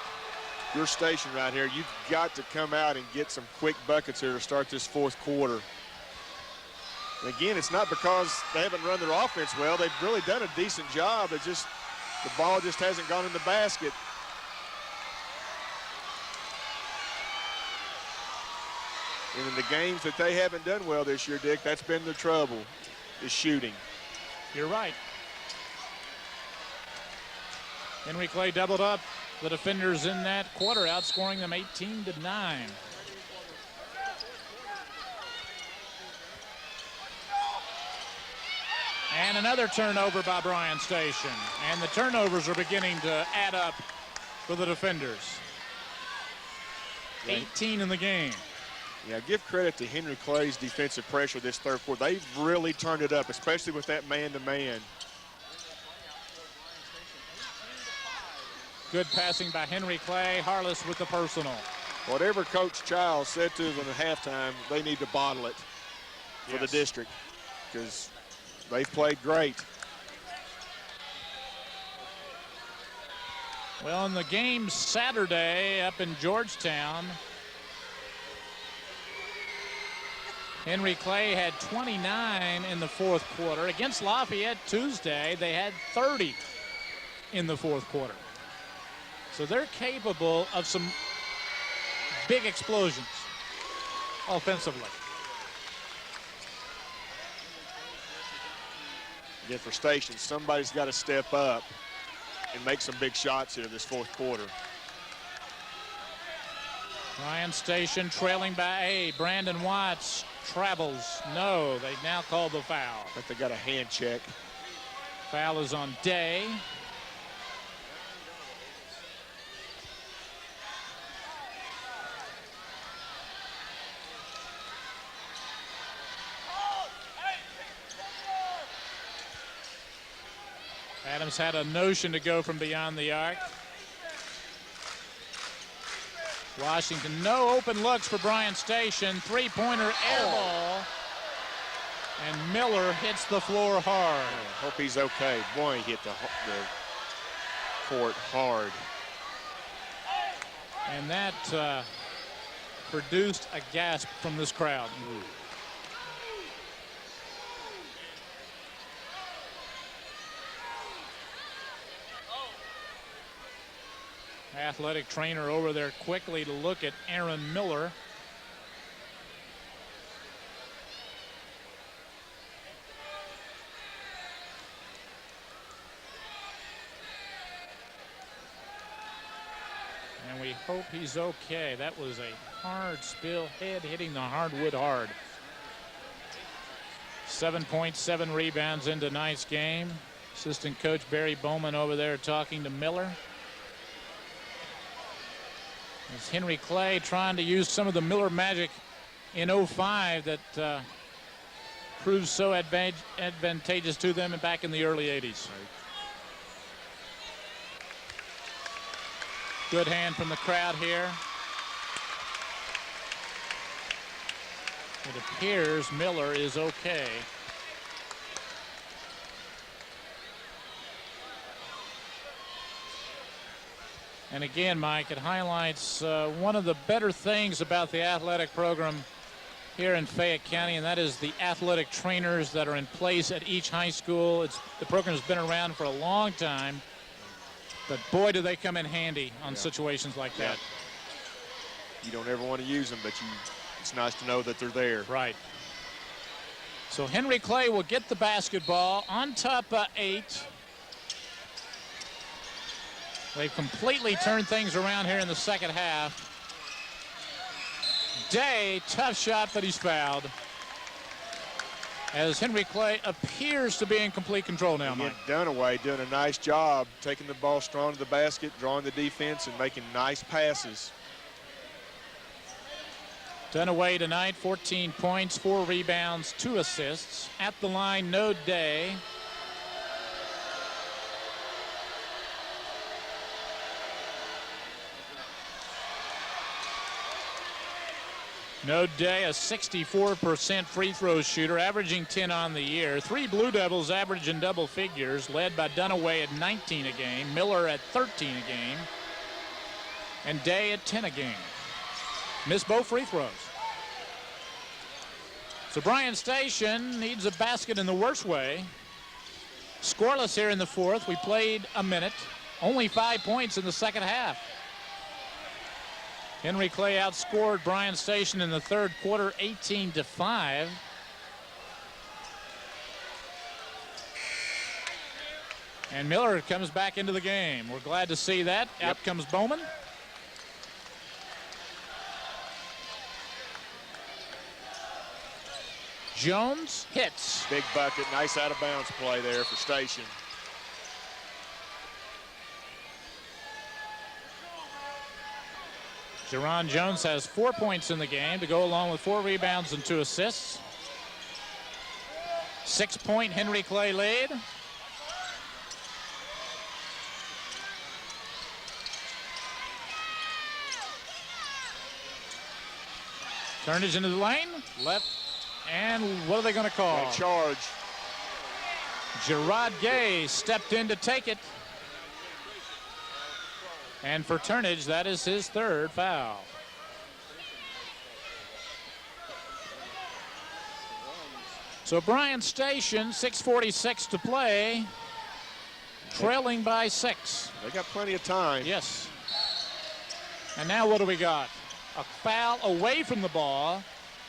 Your station right here, you've got to come out and get some quick buckets here to start this 4th quarter. And again, it's not because they haven't run their offense well. They've really done a decent job. It's just the ball just hasn't gone in the basket. And in the games that they haven't done well this year, Dick, that's been their trouble, is shooting. You're right. Henry Clay doubled up the defenders in that quarter, outscoring them 18-9. And another turnover by Bryan Station. And the turnovers are beginning to add up for the defenders. 18 in the game. Yeah, give credit to Henry Clay's defensive pressure this 3rd quarter. They've really turned it up, especially with that man-to-man. Good passing by Henry Clay. Harless with the personal. Whatever Coach Childs said to them at halftime, they need to bottle it for the district because they've played great. Well, in the game Saturday up in Georgetown, Henry Clay had 29 in the 4th quarter. Against Lafayette Tuesday, they had 30 in the 4th quarter. So they're capable of some big explosions offensively. Again, for Station, somebody's got to step up and make some big shots here this 4th quarter. Bryan Station trailing by 8. Brandon Watts travels. No, they now call the foul. But they got a hand check. Foul is on Day. Adams had a notion to go from beyond the arc. Washington, no open looks for Bryan Station. Three-pointer air ball. And Miller hits the floor hard. Hope he's okay. Boy, he hit the court hard. And that produced a gasp from this crowd. Athletic trainer over there quickly to look at Aaron Miller. And we hope he's okay. That was a hard spill, head hitting the hardwood hard. 7.7 rebounds in tonight's game. Assistant coach Barry Bowman over there talking to Miller. As Henry Clay trying to use some of the Miller magic in 05 that proved so advantageous to them back in the early 80s. Good hand from the crowd here. It appears Miller is okay. And again, Mike, it highlights one of the better things about the athletic program here in Fayette County, and that is the athletic trainers that are in place at each high school. The program's been around for a long time, but boy, do they come in handy on situations like that. You don't ever want to use them, but it's nice to know that they're there. Right. So Henry Clay will get the basketball on top of 8. They've completely turned things around here in the second half. Day, tough shot, but he's fouled. As Henry Clay appears to be in complete control now, Mike. Dunaway doing a nice job, taking the ball strong to the basket, drawing the defense, and making nice passes. Dunaway tonight, 14 points, 4 rebounds, 2 assists. At the line, no Day. No Day, a 64% free throw shooter, averaging 10 on the year. 3 Blue Devils average in double figures, led by Dunaway at 19 a game, Miller at 13 a game, and Day at 10 a game. Missed both free throws. So Bryan Station needs a basket in the worst way. Scoreless here in the fourth. We played a minute. Only 5 points in the second half. Henry Clay outscored Bryan Station in the third quarter 18-5. And Miller comes back into the game. We're glad to see that. Yep. Out comes Bowman. Jones hits. Big bucket, nice out of bounds play there for Station. Jerron Jones has 4 points in the game to go along with 4 rebounds and 2 assists. 6-point Henry Clay lead. Turnage into the lane, left, and what are they going to call? Charge. Gerard Gay stepped in to take it. And for Turnage, that is his third foul. So Bryan Station, 6:46 to play, trailing by 6. They got plenty of time. Yes. And now what do we got? A foul away from the ball.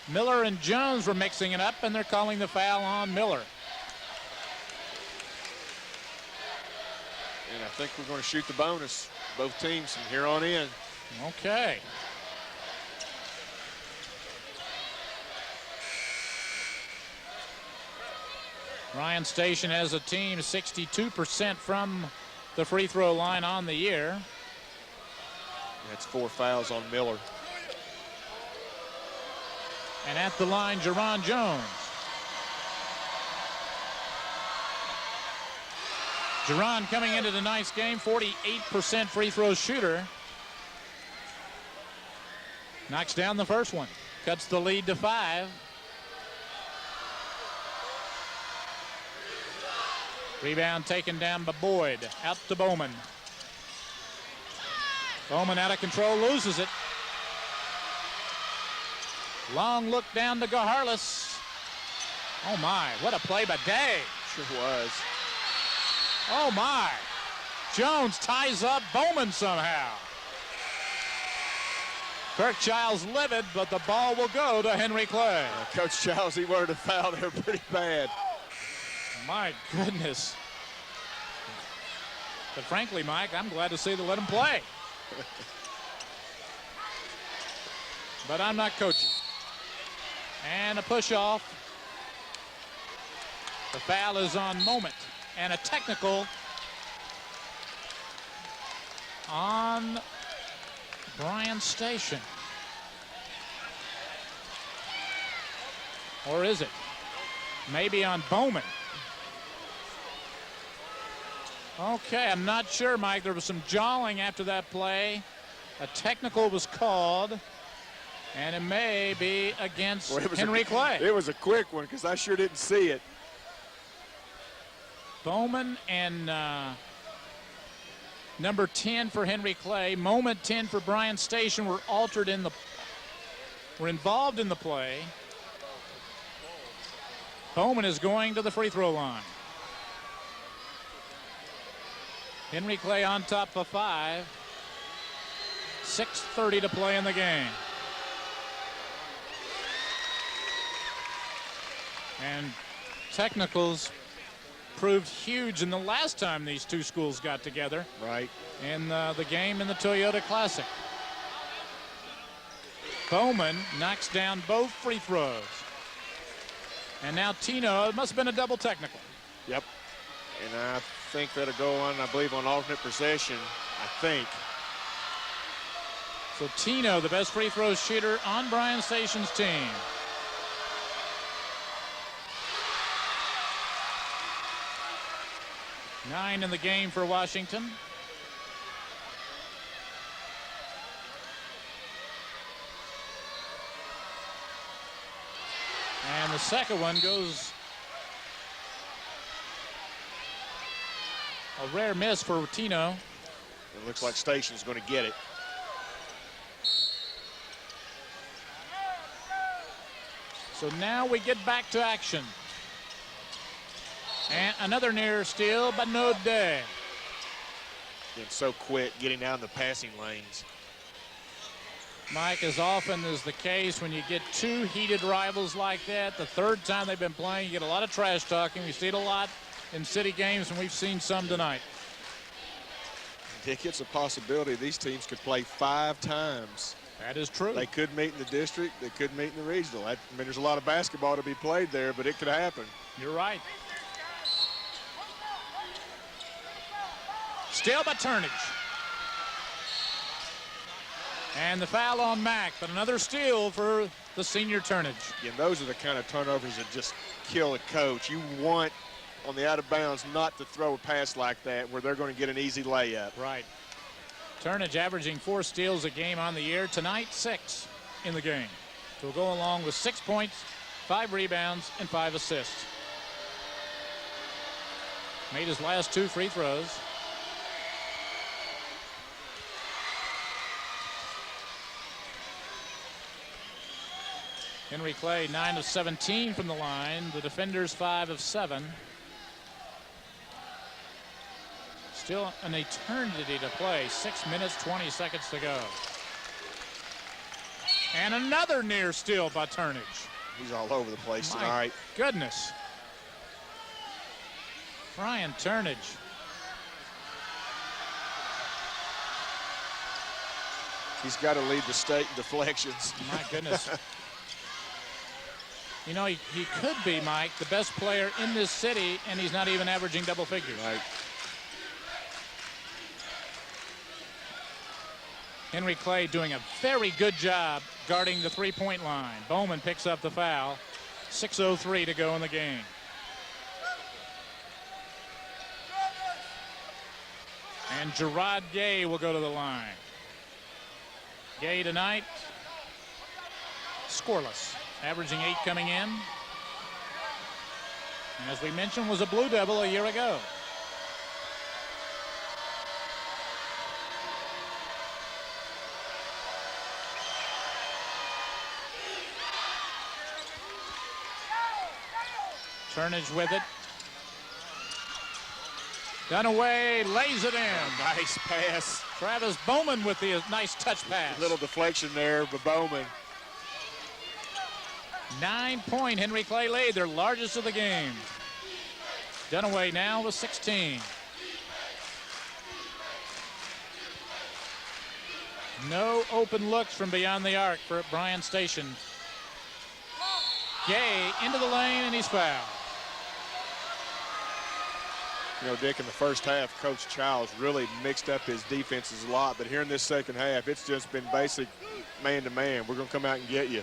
Miller and Jones were mixing it up, and they're calling the foul on Miller. And I think we're going to shoot the bonus. Both teams from here on in. Okay. Bryan Station as a team 62% from the free throw line on the year. That's 4 fouls on Miller. And at the line, Jerron Jones. Jerron coming into tonight's game, 48% free throw shooter. Knocks down the first one. Cuts the lead to 5. Rebound taken down by Boyd. Out to Bowman. Bowman out of control, loses it. Long look down to Garharless. Oh my, what a play by Day. Sure was. Oh my. Jones ties up Bowman somehow. Kirk Childs livid, but the ball will go to Henry Clay. Coach Childs, he wanted a foul there pretty bad. My goodness. But frankly, Mike, I'm glad to see they let him play. But I'm not coaching. And a push off. The foul is on Moment. And a technical on Bryan Station. Or is it? Maybe on Bowman. Okay, I'm not sure, Mike. There was some jawing after that play. A technical was called, and it may be against Henry Clay. It was a quick one because I sure didn't see it. Bowman and number 10 for Henry Clay, Moment 10 for Bryan Station were involved in the play. Bowman is going to the free throw line. Henry Clay on top for 5. 6:30 to play in the game. And technicals proved huge in the last time these two schools got together. Right. In the game in the Toyota Classic. Bowman knocks down both free throws. And now Tino, it must have been a double technical. Yep. And I think that'll go on, I believe, on alternate possession, I think. So Tino, the best free throw shooter on Bryan Station's team. Nine in the game for Washington. And the second one goes a rare miss for Tino. It looks like Station's going to get it. So now we get back to action. And another near steal, but no day. Being so quick getting down the passing lanes. Mike, as often is the case when you get two heated rivals like that, the third time they've been playing, you get a lot of trash talking. We see it a lot in city games, and we've seen some tonight. Dick, it's a possibility these teams could play 5 times. That is true. They could meet in the district. They could meet in the regional. I mean, there's a lot of basketball to be played there, but it could happen. You're right. Steal by Turnage. And the foul on Mack, but another steal for the senior Turnage. And those are the kind of turnovers that just kill a coach. You want, on the out of bounds, not to throw a pass like that where they're going to get an easy layup. Right. Turnage averaging 4 steals a game on the year. Tonight, 6 in the game. So we'll go along with 6 points, 5 rebounds, and 5 assists. Made his last 2 free throws. Henry Clay, 9 of 17 from the line. The defenders, 5 of 7. Still an eternity to play. 6 minutes, 20 seconds to go. And another near steal by Turnage. He's all over the place tonight. Goodness. Bryan Turnage. He's got to lead the state in deflections. My goodness. You know, he could be, Mike, the best player in this city, and he's not even averaging double figures. Right. Henry Clay doing a very good job guarding the three-point line. Bowman picks up the foul. 6:03 to go in the game. And Gerard Gay will go to the line. Gay tonight, scoreless, averaging 8 coming in. And as we mentioned, was a Blue Devil a year ago. Turnage with it. Dunaway lays it in. Nice pass. Travis Bowman with the nice touch pass. A little deflection there for Bowman. 9-point Henry Clay lead, their largest of the game. Dunaway now with 16. No open looks from beyond the arc for Bryan Station. Gay into the lane, and he's fouled. You know, Dick, in the first half, Coach Childs really mixed up his defenses a lot. But here in this second half, it's just been basic man-to-man. We're going to come out and get you.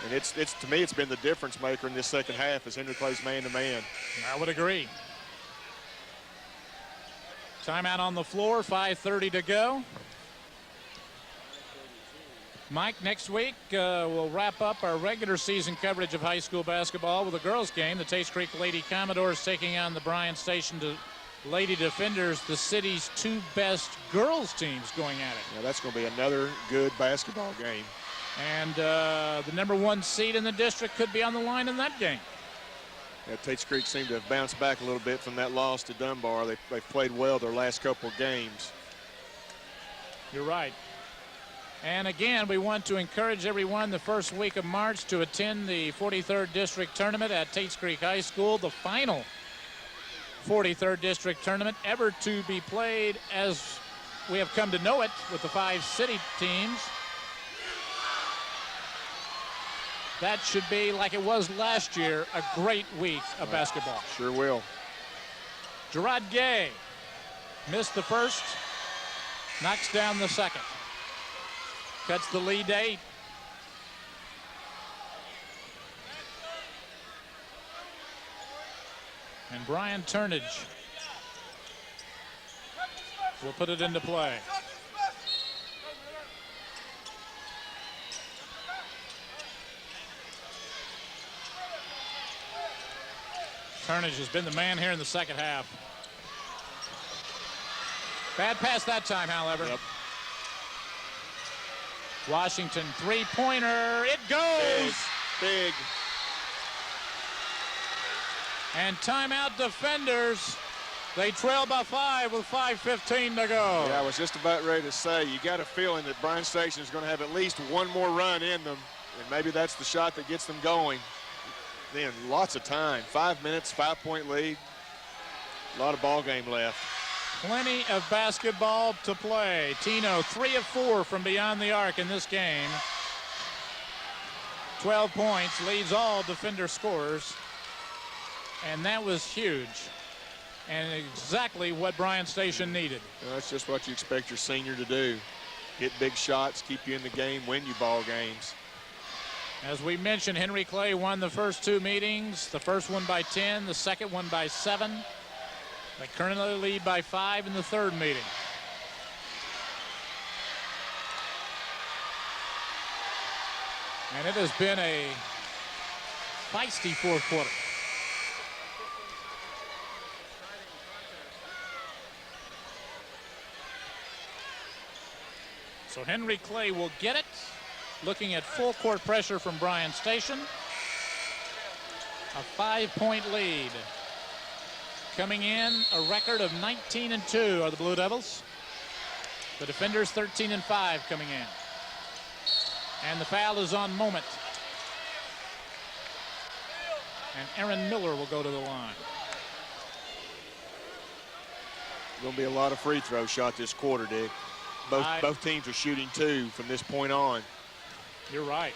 And it's to me, it's been the difference maker in this second half as Henry plays man-to-man. I would agree. Timeout on the floor, 5:30 to go. Mike, next week we'll wrap up our regular season coverage of high school basketball with a girls game. The Tates Creek Lady Commodores taking on the Bryan Station Lady Defenders, the city's 2 best girls teams going at it. Yeah, that's going to be another good basketball game. And the number 1 seed in the district could be on the line in that game. Yeah, Tates Creek seemed to have bounced back a little bit from that loss to Dunbar. They've played well their last couple of games. You're right. And again, we want to encourage everyone the first week of March to attend the 43rd District Tournament at Tates Creek High School, the final 43rd District Tournament ever to be played as we have come to know it with the 5 city teams. That should be, like it was last year, a great week of basketball. Sure will. Gerard Gay missed the first, knocks down the second. Cuts the lead to 8. And Brian Turnage will put it into play. Turnage has been the man here in the second half. Bad pass that time, however. Yep. Washington three-pointer. It goes. Big. And timeout Defenders. They trail by 5 with 5:15 to go. Yeah, I was just about ready to say, you got a feeling that Bryan Station is going to have at least one more run in them, and maybe that's the shot that gets them going. Then lots of time. 5 minutes, 5-point lead. A lot of ball game left. Plenty of basketball to play. Tino, 3 of 4 from beyond the arc in this game. 12 points, leads all Defender scorers. And that was huge. And exactly what Bryan Station needed. Well, that's just what you expect your senior to do. Hit big shots, keep you in the game, win you ball games. As we mentioned, Henry Clay won the first 2 meetings. The first one by 10, the second one by 7. They currently lead by 5 in the third meeting. And it has been a feisty fourth quarter. So Henry Clay will get it. Looking at full court pressure from Bryan Station. A 5-point lead. Coming in, a record of 19-2 are the Blue Devils. The Defenders 13-5 coming in. And the foul is on Moment. And Aaron Miller will go to the line. Going to be a lot of free throw shot this quarter, Dick. Both teams are shooting 2 from this point on. You're right.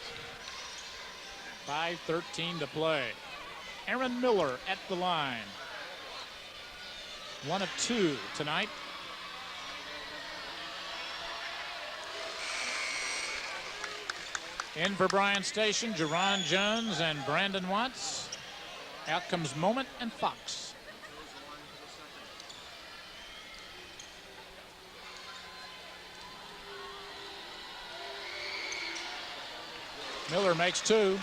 5:13 to play. Aaron Miller at the line. 1 of 2 tonight. In for Bryan Station, Jerron Jones and Brandon Watts. Out comes Moment and Fox. Miller makes 2.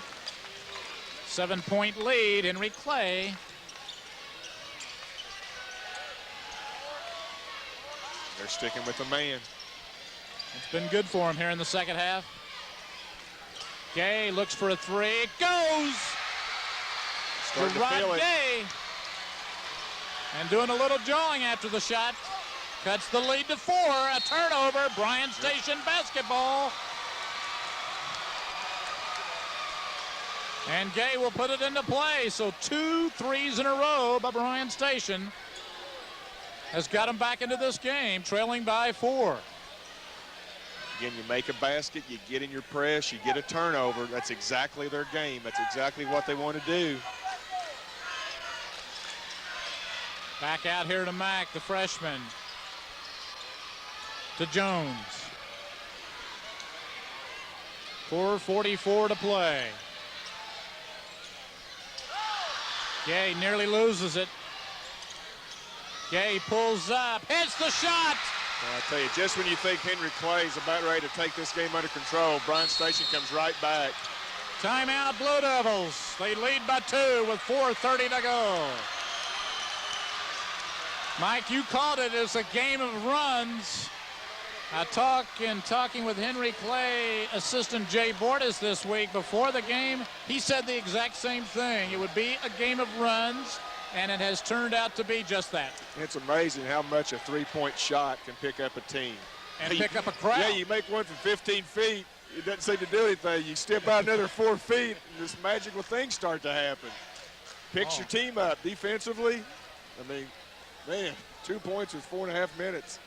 7-point lead. Henry Clay. They're sticking with the man. It's been good for him here in the second half. Gay looks for a 3. It goes! Gerard Gay. And doing a little jawing after the shot. Cuts the lead to 4. A turnover. Bryan Station basketball. And Gay will put it into play. So 2 threes in a row by Bryan Station has got him back into this game, trailing by 4. Again, you make a basket, you get in your press, you get a turnover. That's exactly their game. That's exactly what they want to do. Back out here to Mack, the freshman. To Jones. 4:44 to play. Gay nearly loses it. Gay pulls up, hits the shot. Well, I tell you, just when you think Henry Clay's about ready to take this game under control, Bryan Station comes right back. Timeout, Blue Devils. They lead by 2 with 4:30 to go. Mike, you called it as a game of runs. Talking with Henry Clay assistant Jay Bordas this week before the game, he said the exact same thing. It would be a game of runs, and it has turned out to be just that. It's amazing how much a three-point shot can pick up a team. And pick up a crowd. Yeah, you make one from 15 feet, it doesn't seem to do anything. You step out another 4 feet, and this magical things start to happen. Picks your team up defensively. I mean, man, 2 points with 4.5 minutes.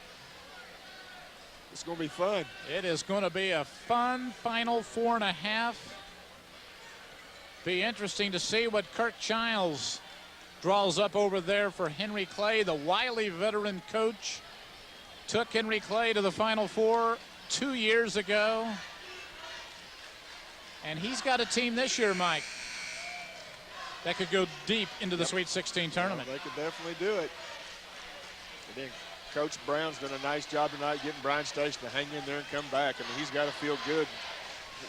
It's going to be fun. It is going to be a fun final 4.5. Be interesting to see what Kirk Childs draws up over there for Henry Clay. The wily veteran coach took Henry Clay to the Final Four 2 years ago. And he's got a team this year, Mike, that could go deep into the Sweet 16 tournament. They could definitely do it. And then Coach Brown's done a nice job tonight getting Bryan Station to hang in there and come back. I mean, he's got to feel good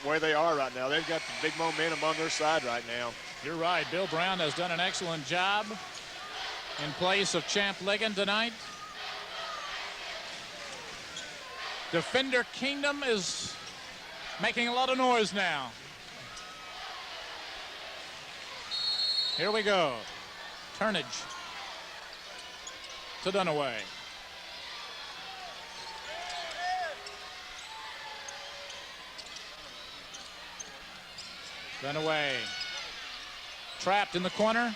where they are right now. They've got the big momentum on their side right now. You're right. Bill Brown has done an excellent job in place of Champ Ligon tonight. Defender Kingdom is making a lot of noise now. Here we go. Turnage to Dunaway. Dunaway trapped in the corner.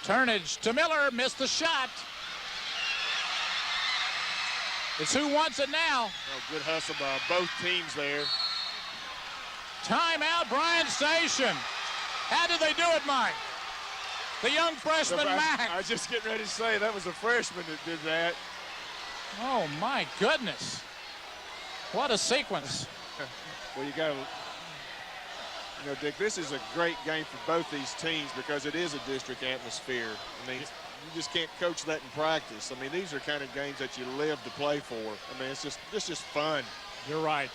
Turnage to Miller, missed the shot. It's who wants it now. Oh, good hustle by both teams there. Timeout, Bryan Station. How did they do it, Mike? The young freshman, Mack. I was just getting ready to say that was a freshman that did that. Oh, my goodness. What a sequence. Well, you got to, you know, Dick, this is a great game for both these teams because it is a district atmosphere. I mean, you just can't coach that in practice. I mean, these are kind of games that you live to play for. I mean, it's just fun. You're right.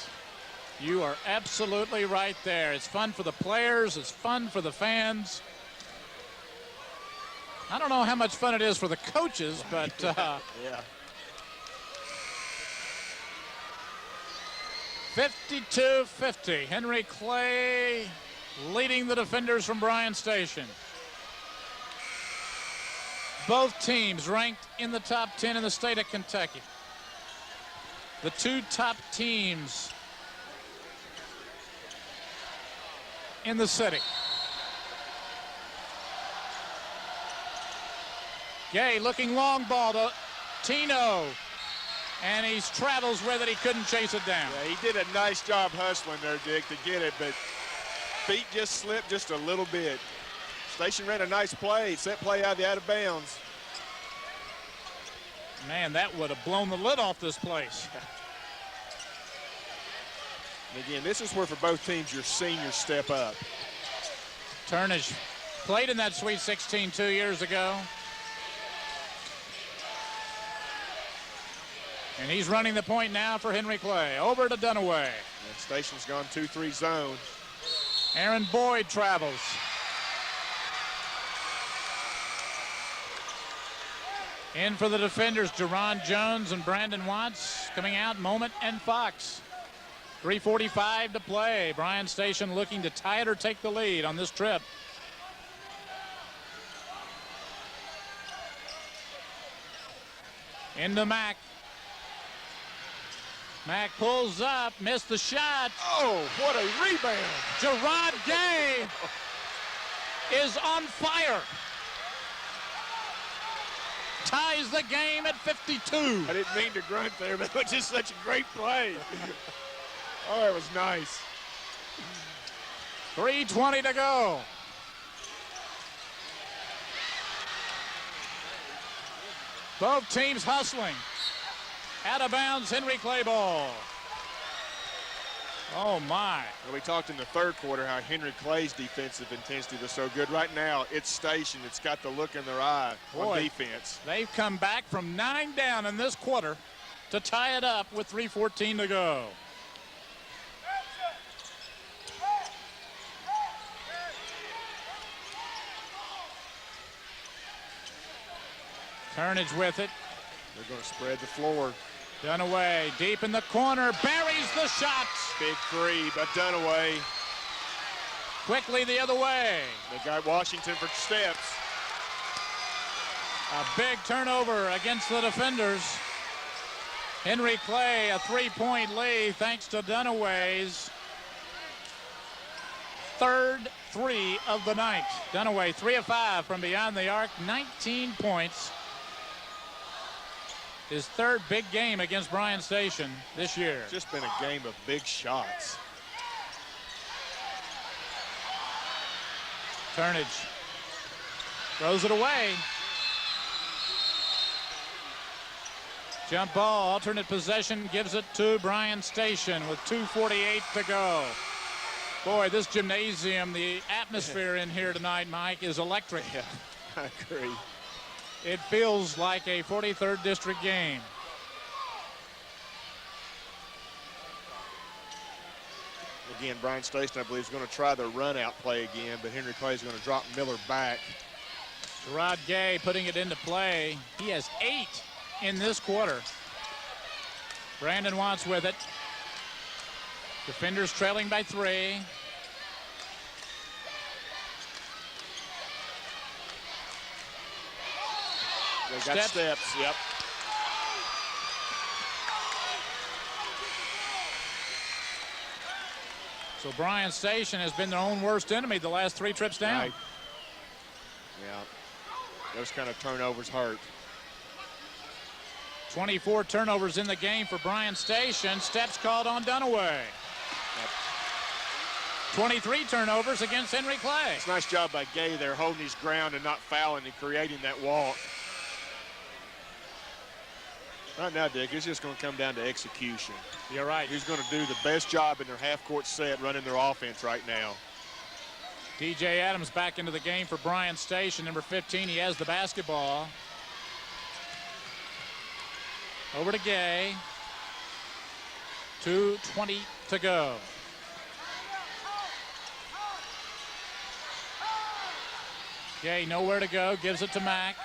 You are absolutely right there. It's fun for the players. It's fun for the fans. I don't know how much fun it is for the coaches, but yeah. 52-50. Henry Clay leading the defenders from Bryan Station. Both teams ranked in the top 10 in the state of Kentucky. The two top teams in the city. Gay looking long ball to Tino. And he travels with it. He couldn't chase it down. Yeah, he did a nice job hustling there, Dick, to get it, but Feet just slipped just a little bit. Station ran a nice play, set play out of bounds. Man, that would have blown the lid off this place. And again, this is where for both teams your seniors step up. Turnage played in that Sweet 16 2 years ago. And he's running the point now for Henry Clay. Over to Dunaway. And Station's gone 2-3 zone. Aaron Boyd travels. In for the defenders, Jerron Jones and Brandon Watts. Coming out, Moment and Fox. 3:45 to play. Bryan Station looking to tie it or take the lead on this trip. Into Mack. Mack pulls up, missed the shot. Oh, what a rebound. Gerard Gay is on fire. Ties the game at 52. I didn't mean to grunt there, but it was just such a great play. Oh, it was nice. 3:20 to go. Both teams hustling. Out of bounds, Henry Clay ball. Oh, my. Well, we talked in the third quarter how Henry Clay's defensive intensity was so good. Right now, it's Station. It's got the look in their eye on defense. They've come back from 9 down in this quarter to tie it up with 3:14 to go. Turnage with it. They're going to spread the floor. Dunaway deep in the corner, buries the shot. Big three by Dunaway. Quickly the other way. They got Washington for steps. A big turnover against the defenders. Henry Clay, a 3-point lead thanks to Dunaway's third three of the night. Dunaway 3 of 5 from beyond the arc, 19 points. His third big game against Bryan Station this year. It's just been a game of big shots. Turnage throws it away. Jump ball, alternate possession, gives it to Bryan Station with 2:48 to go. Boy, this gymnasium, the atmosphere in here tonight, Mike, is electric. Yeah, I agree. It feels like a 43rd district game. Again, Bryan Station, I believe, is going to try the run-out play again, but Henry Clay is going to drop Miller back. Gerard Gay putting it into play. He has 8 in this quarter. Brandon Watts with it. Defenders trailing by 3. They got steps, yep. So Bryan Station has been their own worst enemy the last 3 trips down. Right. Yeah, those kind of turnovers hurt. 24 turnovers in the game for Bryan Station. Steps called on Dunaway. Yep. 23 turnovers against Henry Clay. It's a nice job by Gay there, holding his ground and not fouling and creating that walk. Right now, Dick, it's just going to come down to execution. You're right. Who's going to do the best job in their half-court set running their offense right now? DJ Adams back into the game for Bryan Station. Number 15, he has the basketball. Over to Gay. 2:20 to go. Gay nowhere to go, gives it to Mack.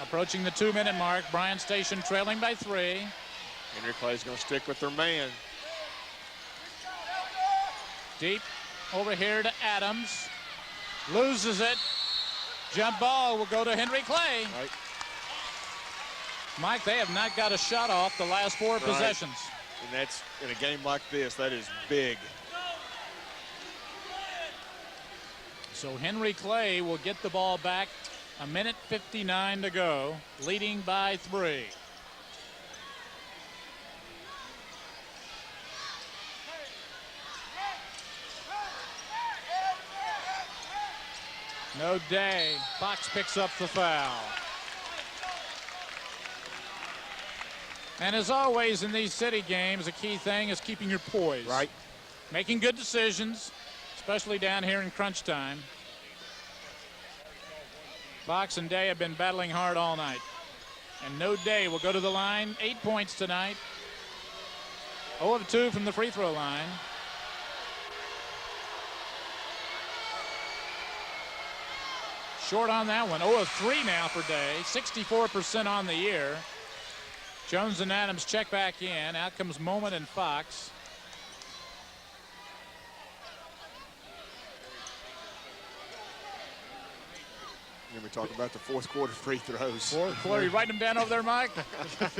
Approaching the 2-minute mark, Bryan Station trailing by 3. Henry Clay's going to stick with their man. Deep over here to Adams. Loses it. Jump ball will go to Henry Clay. Right. Mike, they have not got a shot off the last 4 possessions. And that's, in a game like this, that is big. So Henry Clay will get the ball back. 1:59 to go, leading by 3. No day. Fox picks up the foul. And as always in these city games, a key thing is keeping your poise. Right. Making good decisions, especially down here in crunch time. Fox and Day have been battling hard all night. And No Day will go to the line. 8 points tonight. 0 of 2 from the free throw line. Short on that one. 0 of 3 now for Day. 64% on the year. Jones and Adams check back in. Out comes Moment and Fox. Then we talk about the fourth quarter free throws. Fourth quarter, you writing them down over there, Mike? A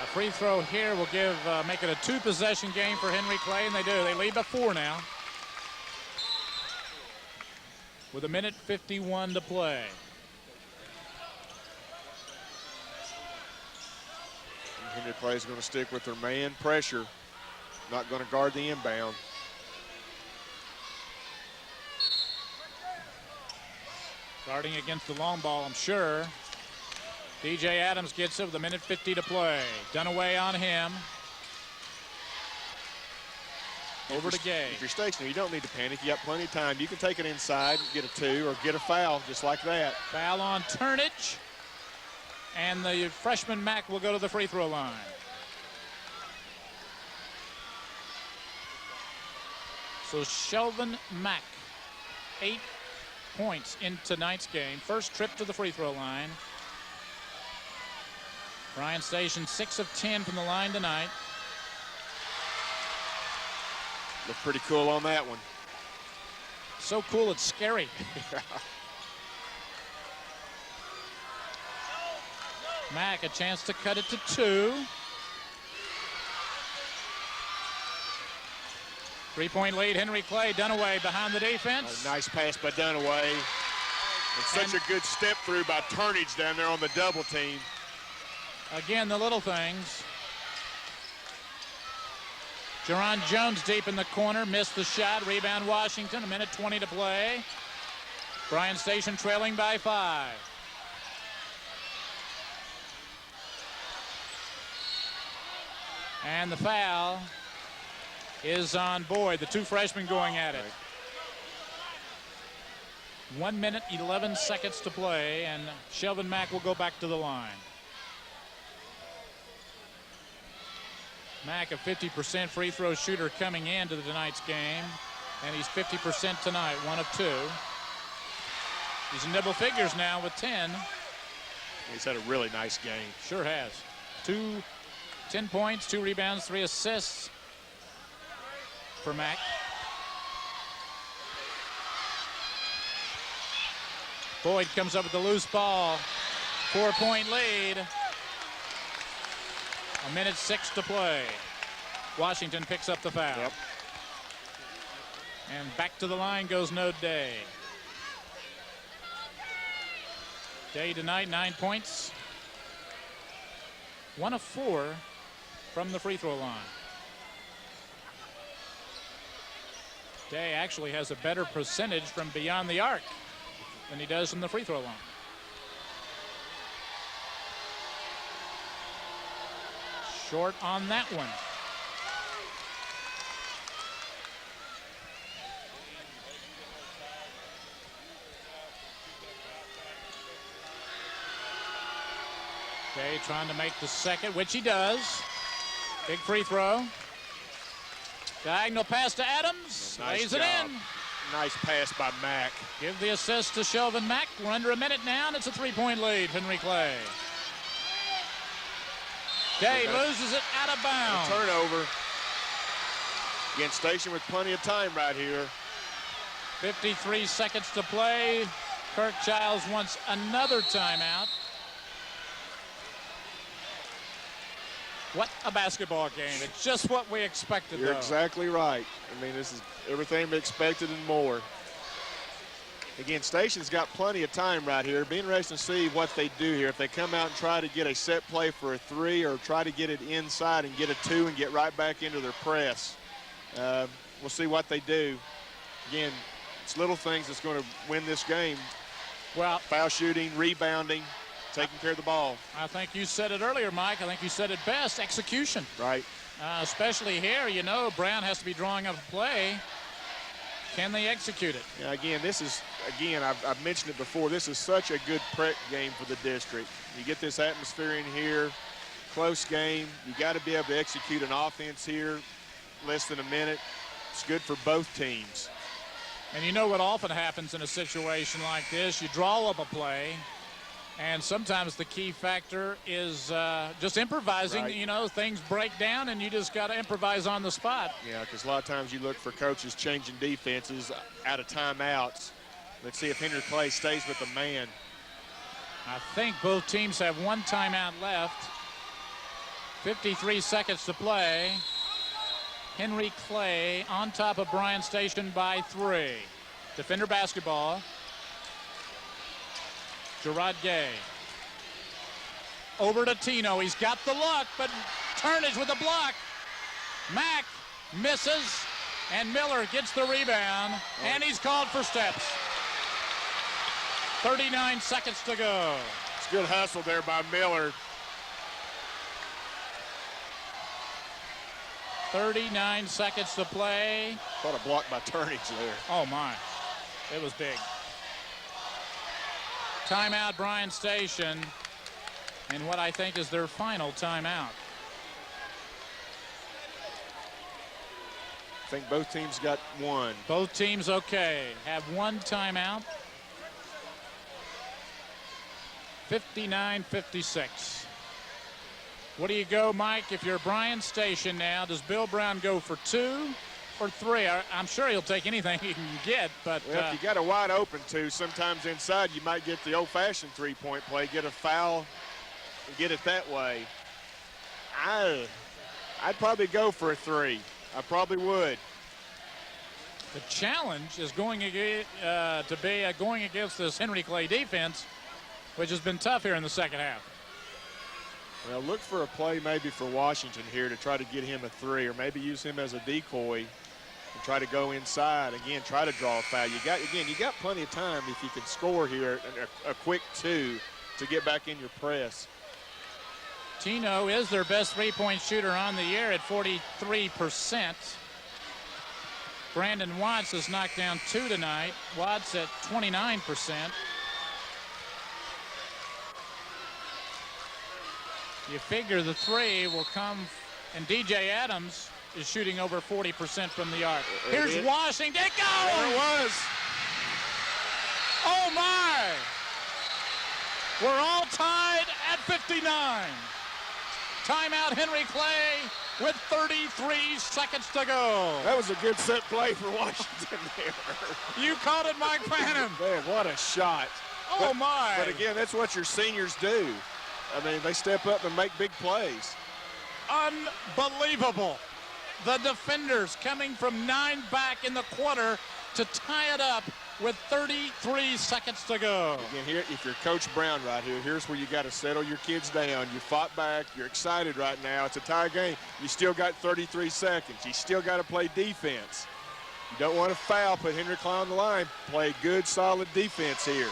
free throw here will make it a 2-possession game for Henry Clay, and they do. They lead by 4 now. With 1:51 to play. Henry Clay is going to stick with their man pressure. Not going to guard the inbound. Guarding against the long ball, I'm sure. DJ Adams gets it with 1:50 to play. Dunaway on him. Over to Gay. If you're stationary, you don't need to panic. You got plenty of time. You can take it inside, get a 2, or get a foul just like that. Foul on Turnage. And the freshman Mack will go to the free throw line. So Shelvin Mack, 8 points in tonight's game. First trip to the free throw line. Bryan Station 6 of 10 from the line tonight. Looked pretty cool on that one. So cool it's scary. Mack a chance to cut it to 2. 3-point lead, Henry Clay. Dunaway behind the defense. A nice pass by Dunaway. And such a good step through by Turnage down there on the double team. Again, the little things. Jerron Jones deep in the corner, missed the shot. Rebound Washington, 1:20 to play. Bryan Station trailing by 5. And the foul is on Boyd, the 2 freshmen going at it. 1 minute, 11 seconds to play, and Shelvin Mack will go back to the line. Mack, a 50% free throw shooter coming into tonight's game, and he's 50% tonight, 1 of 2. He's in double figures now with 10. He's had a really nice game. Sure has. 10 points, 2 rebounds, 3 assists for Mack. Boyd comes up with the loose ball. 4-point lead. 1:06 to play. Washington picks up the foul. Yep. And back to the line goes No Day. Day tonight, 9 points. 1 of 4 from the free throw line. Day actually has a better percentage from beyond the arc than he does from the free throw line. Short on that one. Day trying to make the second, which he does. Big free throw. Diagonal pass to Adams. Nice Lays job. it in. Nice pass by Mack. Give the assist to Shelvin Mack. We're under a minute now, and it's a 3-point lead, Henry Clay. Day loses it out of bounds. Turnover. Again, Station with plenty of time right here. 53 seconds to play. Kirk Childs wants another timeout. What a basketball game. It's just what we expected, You're though. exactly right. I mean, this is everything we expected and more. Again, Station's got plenty of time right here. It'll be interesting to see what they do here. If they come out and try to get a set play for a 3 or try to get it inside and get a 2 and get right back into their press. we'll see what they do. Again, it's little things that's going to win this game. Well, foul shooting, rebounding, taking care of the ball. I think you said it earlier, Mike. I think you said it best, execution. Right. Especially here, you know, Brown has to be drawing up a play. Can they execute it? Yeah, again, this is, I've mentioned it before, this is such a good prep game for the district. You get this atmosphere in here, close game. You got to be able to execute an offense here, less than a minute. It's good for both teams. And you know what often happens in a situation like this? You draw up a play, and sometimes the key factor is just improvising. Right. You know, things break down, and you just got to improvise on the spot. Yeah, because a lot of times you look for coaches changing defenses out of timeouts. Let's see if Henry Clay stays with the man. I think both teams have one timeout left. 53 seconds to play. Henry Clay on top of Bryan Station by 3. Defender basketball. Gerard Gay. Over to Tino. He's got the look, but Turnage with the block. Mack misses, and Miller gets the rebound, and he's called for steps. 39 seconds to go. It's good hustle there by Miller. 39 seconds to play. Caught a block by Turnage there. Oh, my. It was big. Timeout, Bryan Station, in what I think is their final timeout. I think both teams got one. Both teams okay. Have one timeout. 59-56. What do you go, Mike, if you're Bryan Station now? Does Bill Brown go for 2 or 3? I'm sure he'll take anything he can get, but... Well, if you got a wide open 2, sometimes inside you might get the old-fashioned three-point play, get a foul, and get it that way. I'd probably go for a 3. I probably would. The challenge is going against this Henry Clay defense, which has been tough here in the second half. Well, look for a play maybe for Washington here to try to get him a 3, or maybe use him as a decoy and try to go inside. Again, try to draw a foul. You got plenty of time if you can score here, a quick 2 to get back in your press. Tino is their best three-point shooter on the year at 43%. Brandon Watts has knocked down 2 tonight. Watts at 29%. You figure the 3 will come, and DJ Adams is shooting over 40% from the arc. Here's Washington. Go! There it was. Oh, my! We're all tied at 59. Timeout, Henry Clay with 33 seconds to go. That was a good set play for Washington there. You called it, Mike Fannin. Man, what a shot. Oh, my. But again, that's what your seniors do. I mean, they step up and make big plays. Unbelievable. The defenders coming from 9 back in the quarter to tie it up with 33 seconds to go. Again, here, if you're Coach Brown right here, here's where you got to settle your kids down. You fought back. You're excited right now. It's a tie game. You still got 33 seconds. You still got to play defense. You don't want to foul, put Henry Clay on the line. Play good, solid defense here.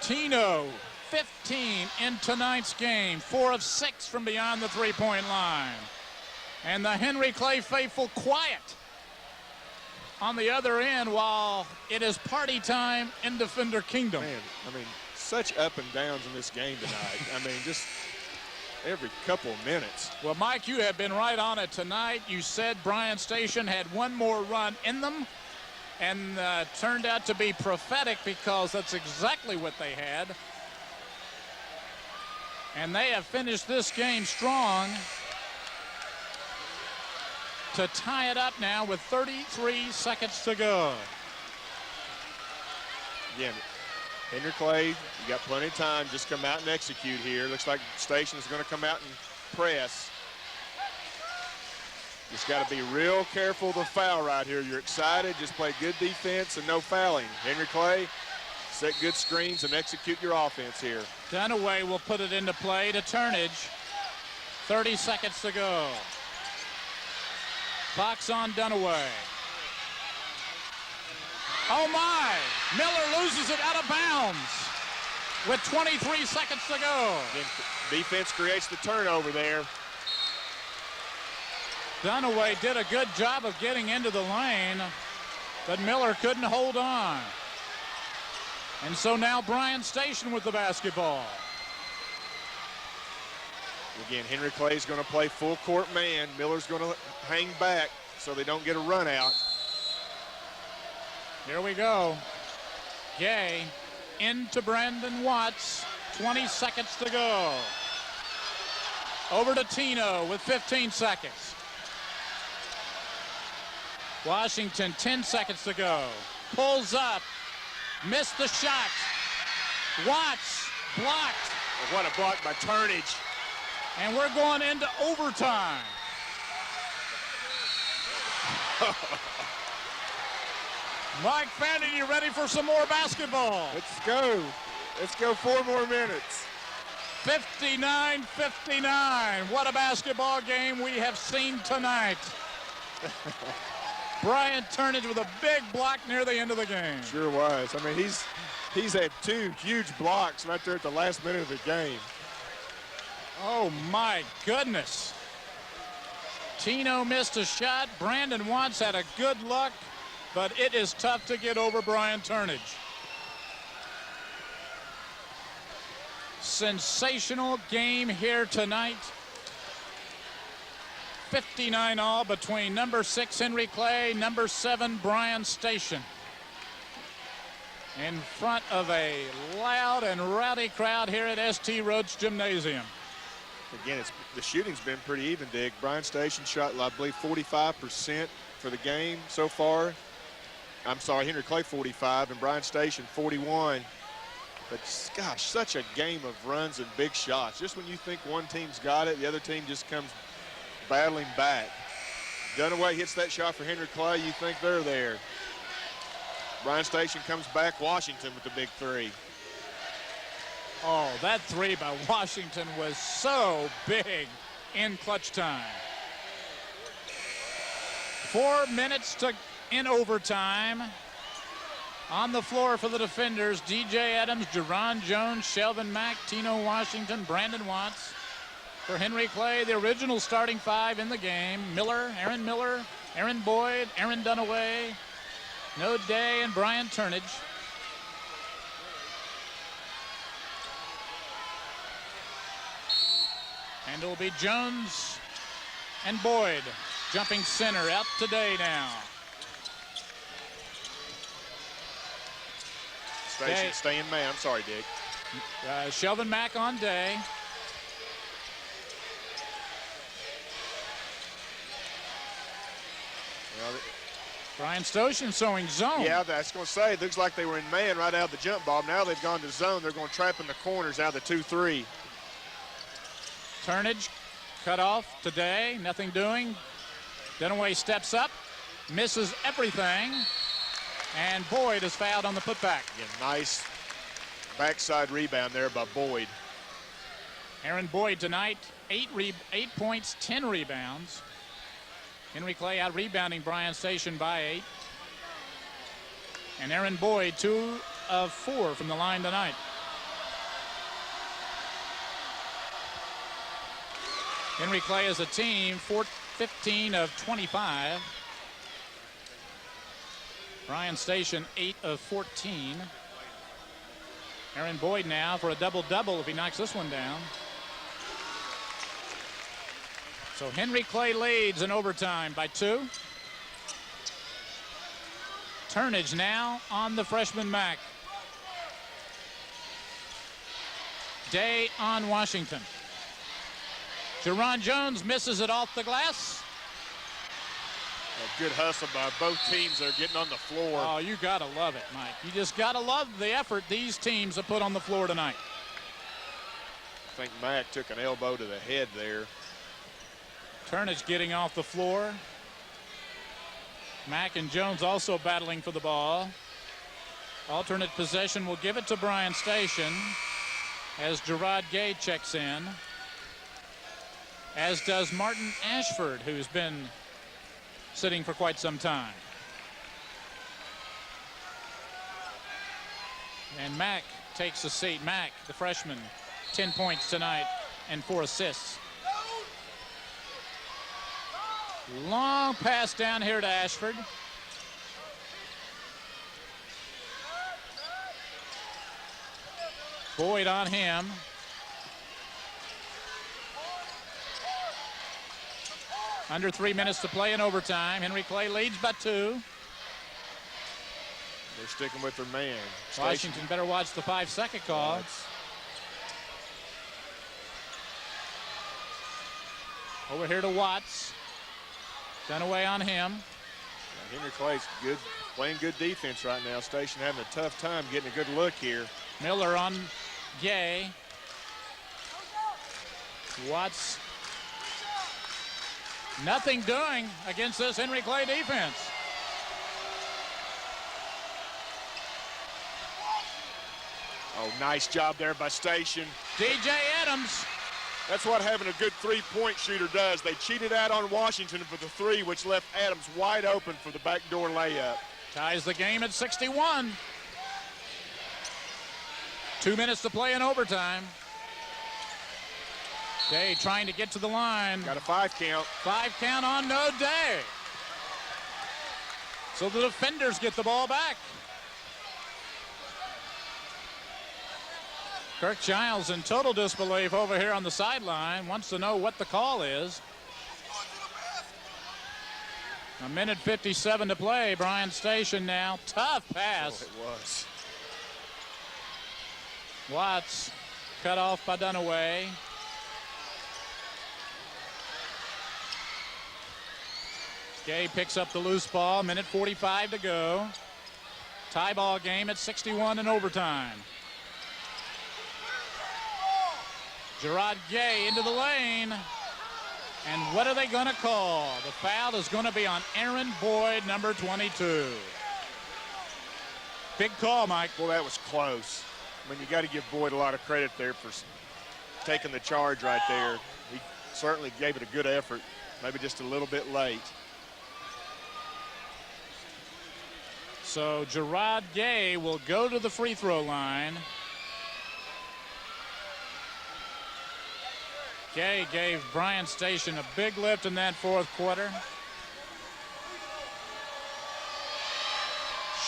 Tino, 15 in tonight's game, 4 of 6 from beyond the three-point line. And the Henry Clay faithful quiet on the other end while it is party time in Defender Kingdom. Man, I mean, such up and downs in this game tonight. I mean, just every couple of minutes. Well, Mike, you have been right on it tonight. You said Bryan Station had one more run in them, and turned out to be prophetic because that's exactly what they had. And they have finished this game strong to tie it up now with 33 seconds to go. Again, Henry Clay, you got plenty of time. Just come out and execute here. Looks like Station is going to come out and press. Just got to be real careful of the foul right here. You're excited. Just play good defense and no fouling. Henry Clay, set good screens and execute your offense here. Dunaway will put it into play to Turnage. 30 seconds to go. Fox on Dunaway. Oh my! Miller loses it out of bounds with 23 seconds to go. Defense creates the turnover there. Dunaway did a good job of getting into the lane, but Miller couldn't hold on. And so now Bryan Station with the basketball. Again, Henry Clay's going to play full court man. Miller's going to hang back so they don't get a run out. Here we go. Gay into Brandon Watts. 20 seconds to go. Over to Tino with 15 seconds. Washington, 10 seconds to go. Pulls up. Missed the shot. Watts blocked. What a block by Turnage. And we're going into overtime. Mike Fanning, you ready for some more basketball? Let's go. Let's go 4 more minutes. 59-59. What a basketball game we have seen tonight. Bryan Turnage with a big block near the end of the game. Sure was. I mean, he's had 2 huge blocks right there at the last minute of the game. Oh my goodness. Tino missed a shot. Brandon Watts had a good luck, but it is tough to get over Bryan Turnage. Sensational game here tonight. 59 all between number 6 Henry Clay, number 7 Bryan Station. In front of a loud and rowdy crowd here at ST Rhodes Gymnasium. Again, the shooting's been pretty even, Dick. Bryan Station shot, I believe, 45% for the game so far. I'm sorry, Henry Clay 45 and Bryan Station 41. But gosh, such a game of runs and big shots. Just when you think one team's got it, the other team just comes battling back. Dunaway hits that shot for Henry Clay. You think they're there. Bryan Station comes back. Washington with the big 3. Oh, that 3 by Washington was so big in clutch time. 4 minutes in overtime. On the floor for the defenders, DJ Adams, Jerron Jones, Shelvin Mack, Tino Washington, Brandon Watts. For Henry Clay, the original starting 5 in the game: Miller, Aaron Boyd, Aaron Dunaway, No Day, and Bryan Turnage. And it'll be Jones and Boyd jumping center. Out to Day now. Station staying man. I'm sorry, Dick. Shelvin Mack on Day. Well, Bryan Station showing zone. yeah, that's going to say, it looks like they were in man right out of the jump ball. Now they've gone to zone. They're going to trap in the corners out of the 2-3. Turnage cut off today, nothing doing. Dunaway steps up, misses everything, and Boyd is fouled on the putback. Yeah, nice backside rebound there by Boyd. Aaron Boyd tonight, 8 points, 10 rebounds. Henry Clay out rebounding Bryan Station by 8. And Aaron Boyd 2 of 4 from the line tonight. Henry Clay as a team, 15 of 25. Bryan Station, 8 of 14. Aaron Boyd now for a double-double if he knocks this one down. So Henry Clay leads in overtime by 2. Turnage now on the freshman Mack. Day on Washington. Jerron Jones misses it off the glass. A good hustle by both teams. They're getting on the floor. Oh, you gotta love it, Mike. You just gotta love the effort these teams have put on the floor tonight. I think Mack took an elbow to the head there. Turnage getting off the floor. Mack and Jones also battling for the ball. Alternate possession will give it to Bryan Station as Gerard Gay checks in, as does Martin Ashford, who's been sitting for quite some time. And Mack takes a seat. Mack, the freshman, 10 points tonight and 4 assists. Long pass down here to Ashford. Boyd on him. Under 3 minutes to play in overtime. Henry Clay leads by 2. They're sticking with their man. Washington better watch the 5-second call. Over here to Watts. Dunaway on him. Henry Clay's good, playing good defense right now. Station having a tough time getting a good look here. Miller on Gay. Watts. Nothing doing against this Henry Clay defense. Oh, nice job there by Station. DJ Adams. That's what having a good three-point shooter does. They cheated out on Washington for the 3, which left Adams wide open for the backdoor layup. Ties the game at 61. 2 minutes to play in overtime. Day trying to get to the line. Got a 5 count. 5 count on no Day. So the defenders get the ball back. Kirk Giles in total disbelief over here on the sideline. Wants to know what the call is. 1:57 to play. Bryan Station now. Tough pass. Oh, it was. Watts cut off by Dunaway. Gay picks up the loose ball. 1:45 to go. Tie ball game at 61 in overtime. Gerard Gay into the lane. And what are they going to call? The foul is going to be on Aaron Boyd, number 22. Big call, Mike. Well, that was close. I mean, you got to give Boyd a lot of credit there for taking the charge right there. He certainly gave it a good effort, maybe just a little bit late. So Gerard Gay will go to the free throw line. Gay gave Bryan Station a big lift in that fourth quarter.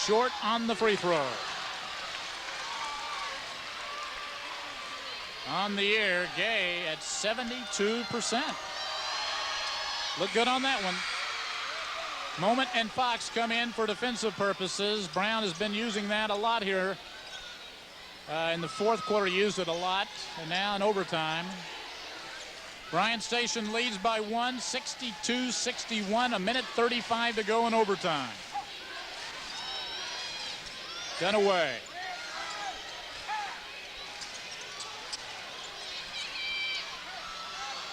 Short on the free throw. On the year, Gay at 72%. Look good on that one. Moment and Fox come in for defensive purposes. Brown has been using that a lot here. In the fourth quarter, used it a lot, and now in overtime. Bryan Station leads by 1, 62-61, 1:35 to go in overtime. Dunaway.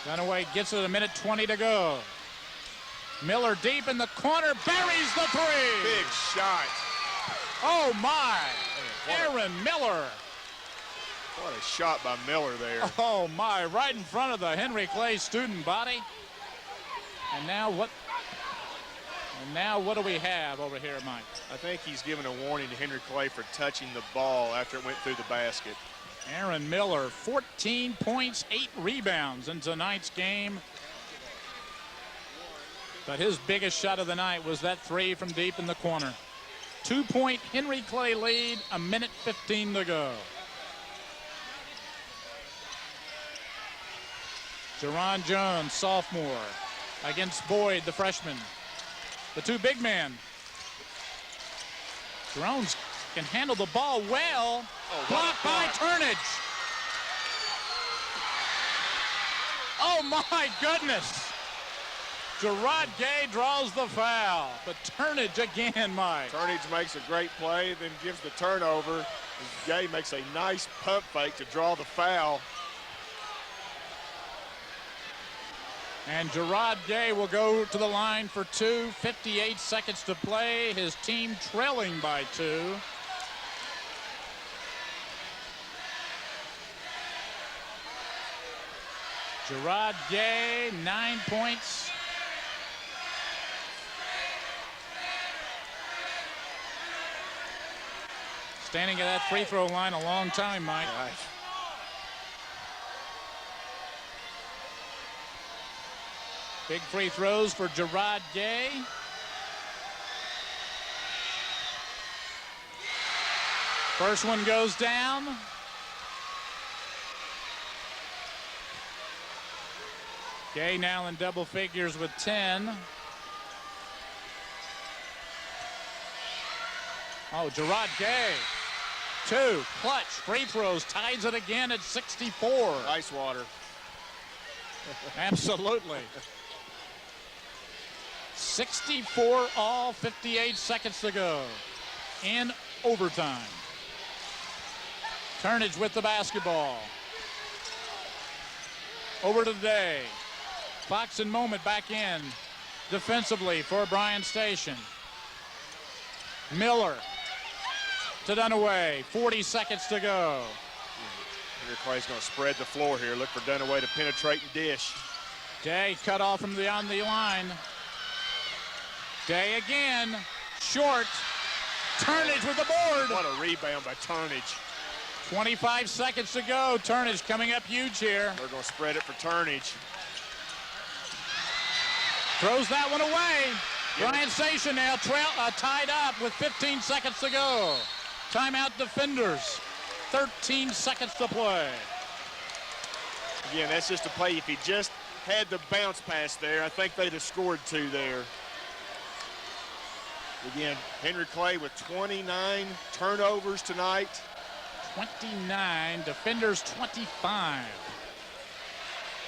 Dunaway gets it, 1:20 to go. Miller deep in the corner, buries the 3. Big shot. Oh my, Aaron Miller. What a shot by Miller there. Oh my, right in front of the Henry Clay student body. And now what? And now what do we have over here, Mike? I think he's given a warning to Henry Clay for touching the ball after it went through the basket. Aaron Miller, 14 points, 8 rebounds in tonight's game. But his biggest shot of the night was that 3 from deep in the corner. 2-point Henry Clay lead, 1:15 to go. Jerron Jones, sophomore, against Boyd, the freshman. The 2 big men. Jones can handle the ball well. Oh, blocked by Turnage. Oh my goodness. Gerard Gay draws the foul, but Turnage again, Mike. Turnage makes a great play, then gives the turnover. Gay makes a nice pump fake to draw the foul. And Gerard Gay will go to the line for 2, 58 seconds to play. His team trailing by 2. Gerard Gay, 9 points. Standing at that free throw line a long time, Mike. Right. Big free throws for Gerard Gay. First one goes down. Gay now in double figures with 10. Oh, Gerard Gay. 2 clutch free throws, ties it again at 64. Ice water. Absolutely. 64 all, 58 seconds to go in overtime. Turnage with the basketball. Over to Day. Fox and Moment back in defensively for Bryan Station. Miller to Dunaway. 40 seconds to go. Henry Clay's going to spread the floor here. Look for Dunaway to penetrate and dish. Day cut off from beyond the line. Day again. Short. Turnage with the board. What a rebound by Turnage. 25 seconds to go. Turnage coming up huge here. They're going to spread it for Turnage. Throws that one away. Bryan Station now tied up with 15 seconds to go. Timeout defenders. 13 seconds to play. Again, that's just a play. If he just had the bounce pass there, I think they'd have scored 2 there. Again, Henry Clay with 29 turnovers tonight. 29, defenders 25.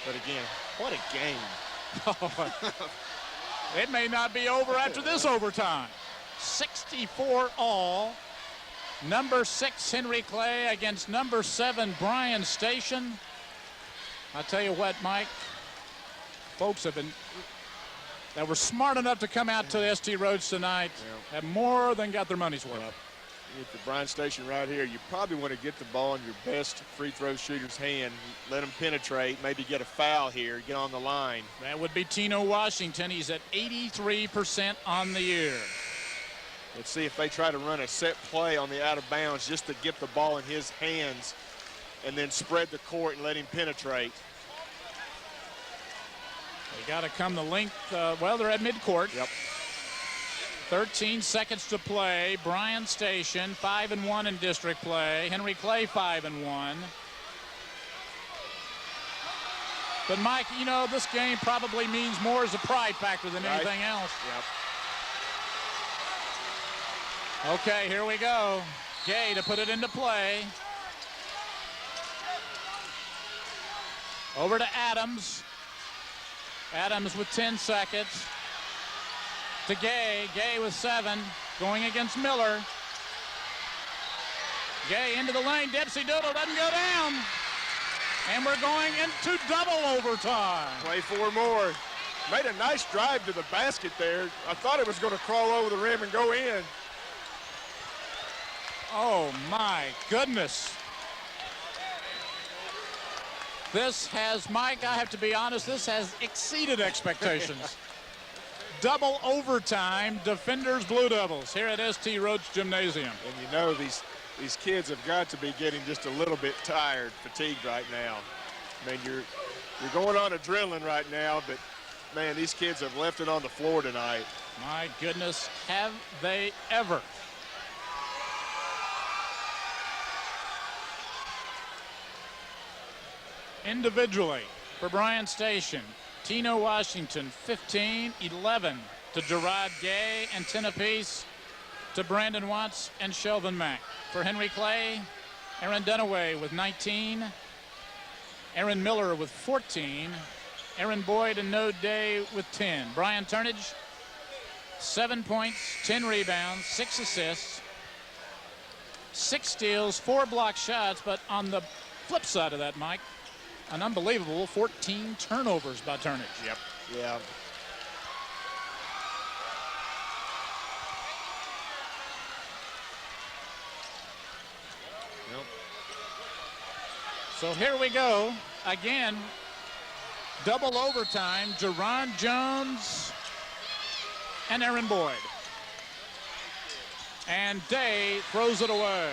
But again, what a game. It may not be over after this overtime. 64 all. Number 6, Henry Clay against number 7, Bryan Station. I tell you what, Mike, folks that were smart enough to come out to the ST Rhodes tonight have more than got their money's worth. At the Bryan Station right here, you probably want to get the ball in your best free throw shooter's hand, let him penetrate, maybe get a foul here, get on the line. That would be Tino Washington. He's at 83% on the year. Let's see if they try to run a set play on the out of bounds just to get the ball in his hands and then spread the court and let him penetrate. They got to come the length. Well, they're at midcourt. Yep. 13 seconds to play. Bryan Station 5-1 in district play. Henry Clay 5-1. But Mike, you know, this game probably means more as a pride factor than anything else. Yep. Okay, here we go. Gay to put it into play. Over to Adams. Adams with 10 seconds. To Gay. Gay with 7. Going against Miller. Gay into the lane. Dipsy Doodle doesn't go down. And we're going into double overtime. Play 4 more. Made a nice drive to the basket there. I thought it was going to crawl over the rim and go in. Oh, my goodness. This has, Mike, I have to be honest, this has exceeded expectations. Double overtime, defenders Blue Devils here at ST Rhodes Gymnasium. And you know these kids have got to be getting just a little bit tired, fatigued right now. I mean, you're going on adrenaline right now, but man, these kids have left it on the floor tonight. My goodness, have they ever. Individually for Bryan Station, Tino Washington 15, 11 to Gerard Gay, and 10 apiece to Brandon Watts and Shelvin Mack. For Henry Clay, Aaron Dunaway with 19, Aaron Miller with 14, Aaron Boyd and No Day with 10. Bryan Turnage, 7 points, 10 rebounds, 6 assists, 6 steals, 4 block shots, but on the flip side of that, Mike, an unbelievable 14 turnovers by Turnage. Yep. Yeah. Yep. So here we go. Again, double overtime. Jerron Jones and Aaron Boyd. And Day throws it away.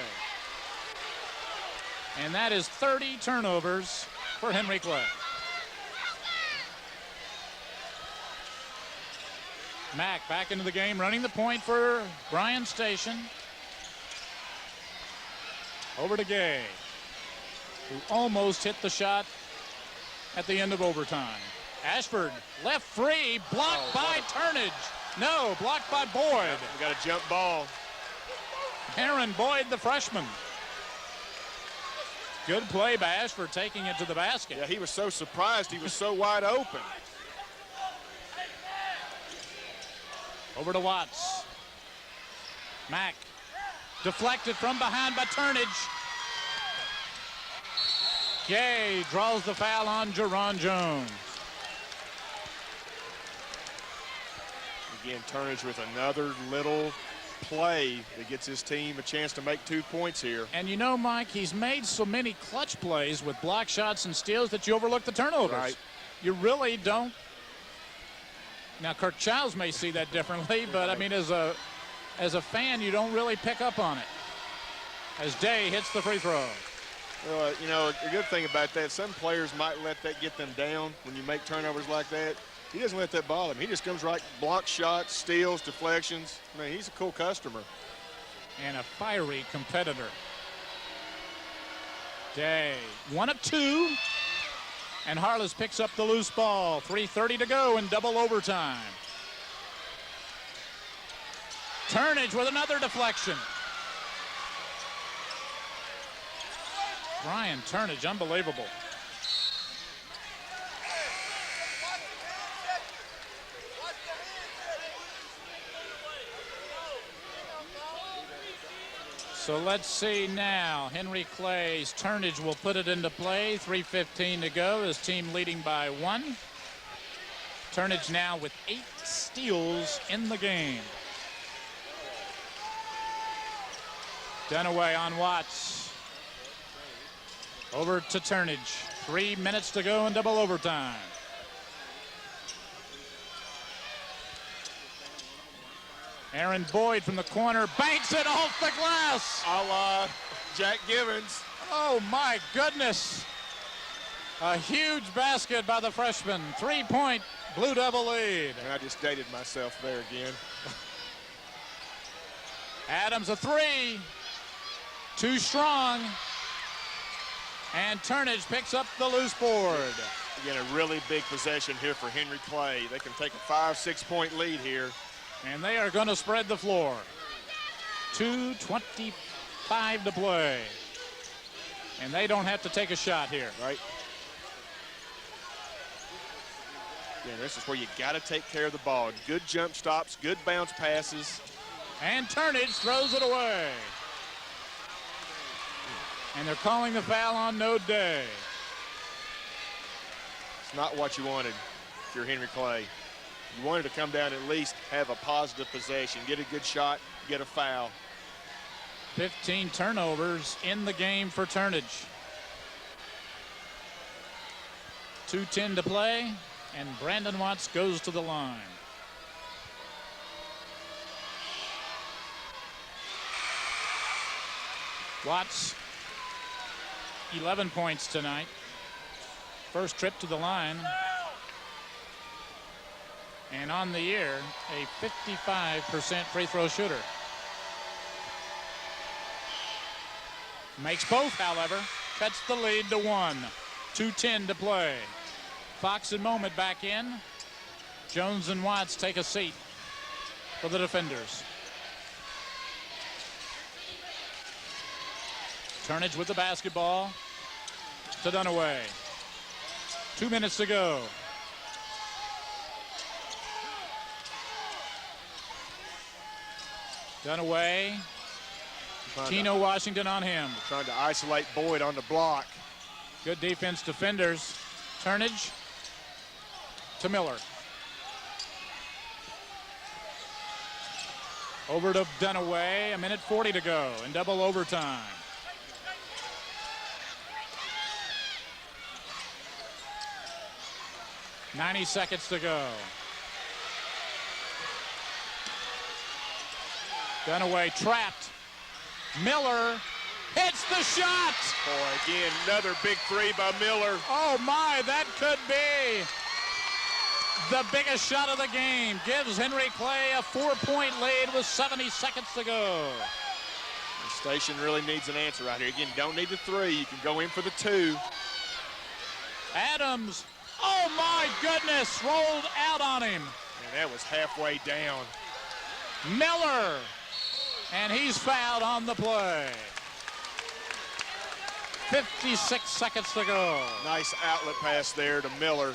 And that is 30 turnovers for Henry Clay. Mack back into the game, running the point for Bryan Station. Over to Gay, who almost hit the shot at the end of overtime. Ashford, left free, blocked by Turnage. No, blocked by Boyd. We got a jump ball. Aaron Boyd, the freshman. Good play by Ashford, taking it to the basket. Yeah, he was so surprised. He was so wide open. Over to Watts. Mack, deflected from behind by Turnage. Gay draws the foul on Jerron Jones. Again, Turnage with another little play that gets his team a chance to make 2 points here. And you know, Mike, he's made so many clutch plays with block shots and steals that you overlook the turnovers. Right. You really don't. Now, Kirk Childs may see that differently, but I mean, as a fan, you don't really pick up on it. As Day hits the free throw. Well, you know, a good thing about that, some players might let that get them down when you make turnovers like that. He doesn't let that bother him. He just comes right, block shots, steals, deflections. I mean, he's a cool customer. And a fiery competitor. Day, 1 of 2. And Harless picks up the loose ball. 3:30 to go in double overtime. Turnage with another deflection. Bryan Turnage, unbelievable. So let's see now. Henry Clay's Turnage will put it into play. 3:15 to go. His team leading by 1. Turnage now with 8 steals in the game. Dunaway on Watts. Over to Turnage. 3 minutes to go in double overtime. Aaron Boyd from the corner banks it off the glass. A la Jack Givens. Oh my goodness. A huge basket by the freshman. 3-point Blue Devil lead. And I just dated myself there again. Adams a 3. Too strong. And Turnage picks up the loose board. Again, a really big possession here for Henry Clay. They can take a 5-6 point lead here. And they are going to spread the floor. 2:25 to play. And they don't have to take a shot here. Right. Yeah, this is where you got to take care of the ball. Good jump stops, good bounce passes. And Turnage throws it away. And they're calling the foul on No Day. It's not what you wanted if you're Henry Clay. You wanted to come down and at least have a positive possession, get a good shot, get a foul. 15 turnovers in the game for Turnage. 2:10 to play, and Brandon Watts goes to the line. Watts, 11 points tonight. First trip to the line. And on the year, a 55% free throw shooter. Makes both, however. Cuts the lead to 1. 2:10 to play. Fox and Moment back in. Jones and Watts take a seat for the defenders. Turnage with the basketball to Dunaway. 2 minutes to go. Dunaway. Tino Washington on him. Trying to isolate Boyd on the block. Good defense, defenders. Turnage to Miller. Over to Dunaway. 1:40 to go in double overtime. .90 seconds to go. Dunaway trapped. Miller Hits the shot. Boy, again, another big three by Miller. Oh, my, that could be the biggest shot of the game. Gives Henry Clay a 4-point lead with 70 seconds to go. The station really needs an answer right here. Again, don't need the three. You can go in for the two. Adams, oh, my goodness, rolled out on him. And that was halfway down. Miller, and he's fouled on the play. 56 seconds to go. Nice outlet pass there to Miller.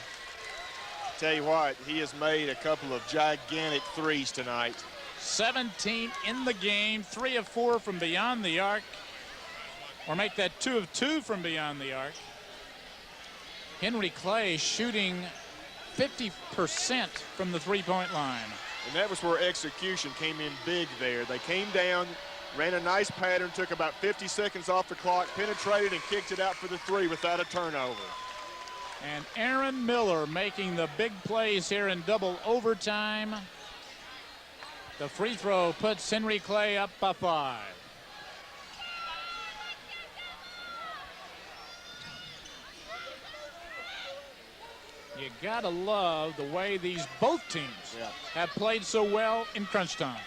Tell you what, he has made a couple of gigantic threes tonight. 17 in the game, 3 of 4 from beyond the arc, or make that 2 of 2 from beyond the arc. Henry Clay shooting 50% from the three-point line. And that was where execution came in big there. They came down, ran a nice pattern, took about 50 seconds off the clock, penetrated and kicked it out for the three without a turnover. And Aaron Miller making the big plays here in double overtime. The free throw puts Henry Clay up by 5. You gotta love the way these both teams have played so well in crunch time.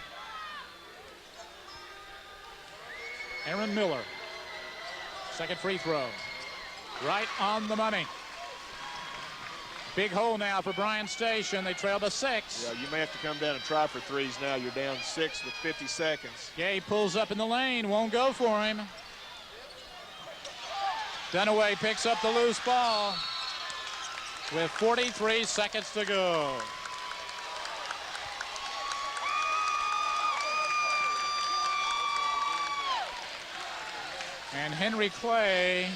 Aaron Miller, second free throw, right on the money. Big hole now for Bryan Station. They trail by 6. Yeah, you may have to come down and try for threes now. You're down 6 with 50 seconds. Gay pulls up in the lane, won't go for him. Dunaway picks up the loose ball with 43 seconds to go. And Henry Clay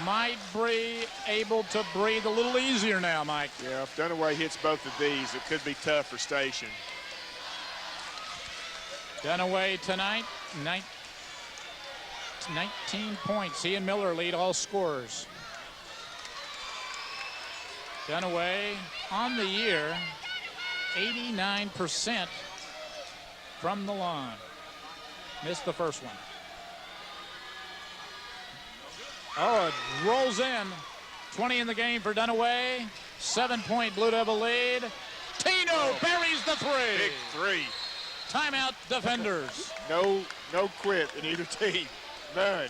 might be able to breathe a little easier now, Mike. Yeah, if Dunaway hits both of these, it could be tough for Station. Dunaway tonight, 19 points. He and Miller lead all scorers. Dunaway on the year, 89% from the line. Missed the first one. Oh, it rolls in. 20 in the game for Dunaway. 7-point Blue Devil lead. Tino buries the three. Big three. Timeout, defenders. No quit in either team. None.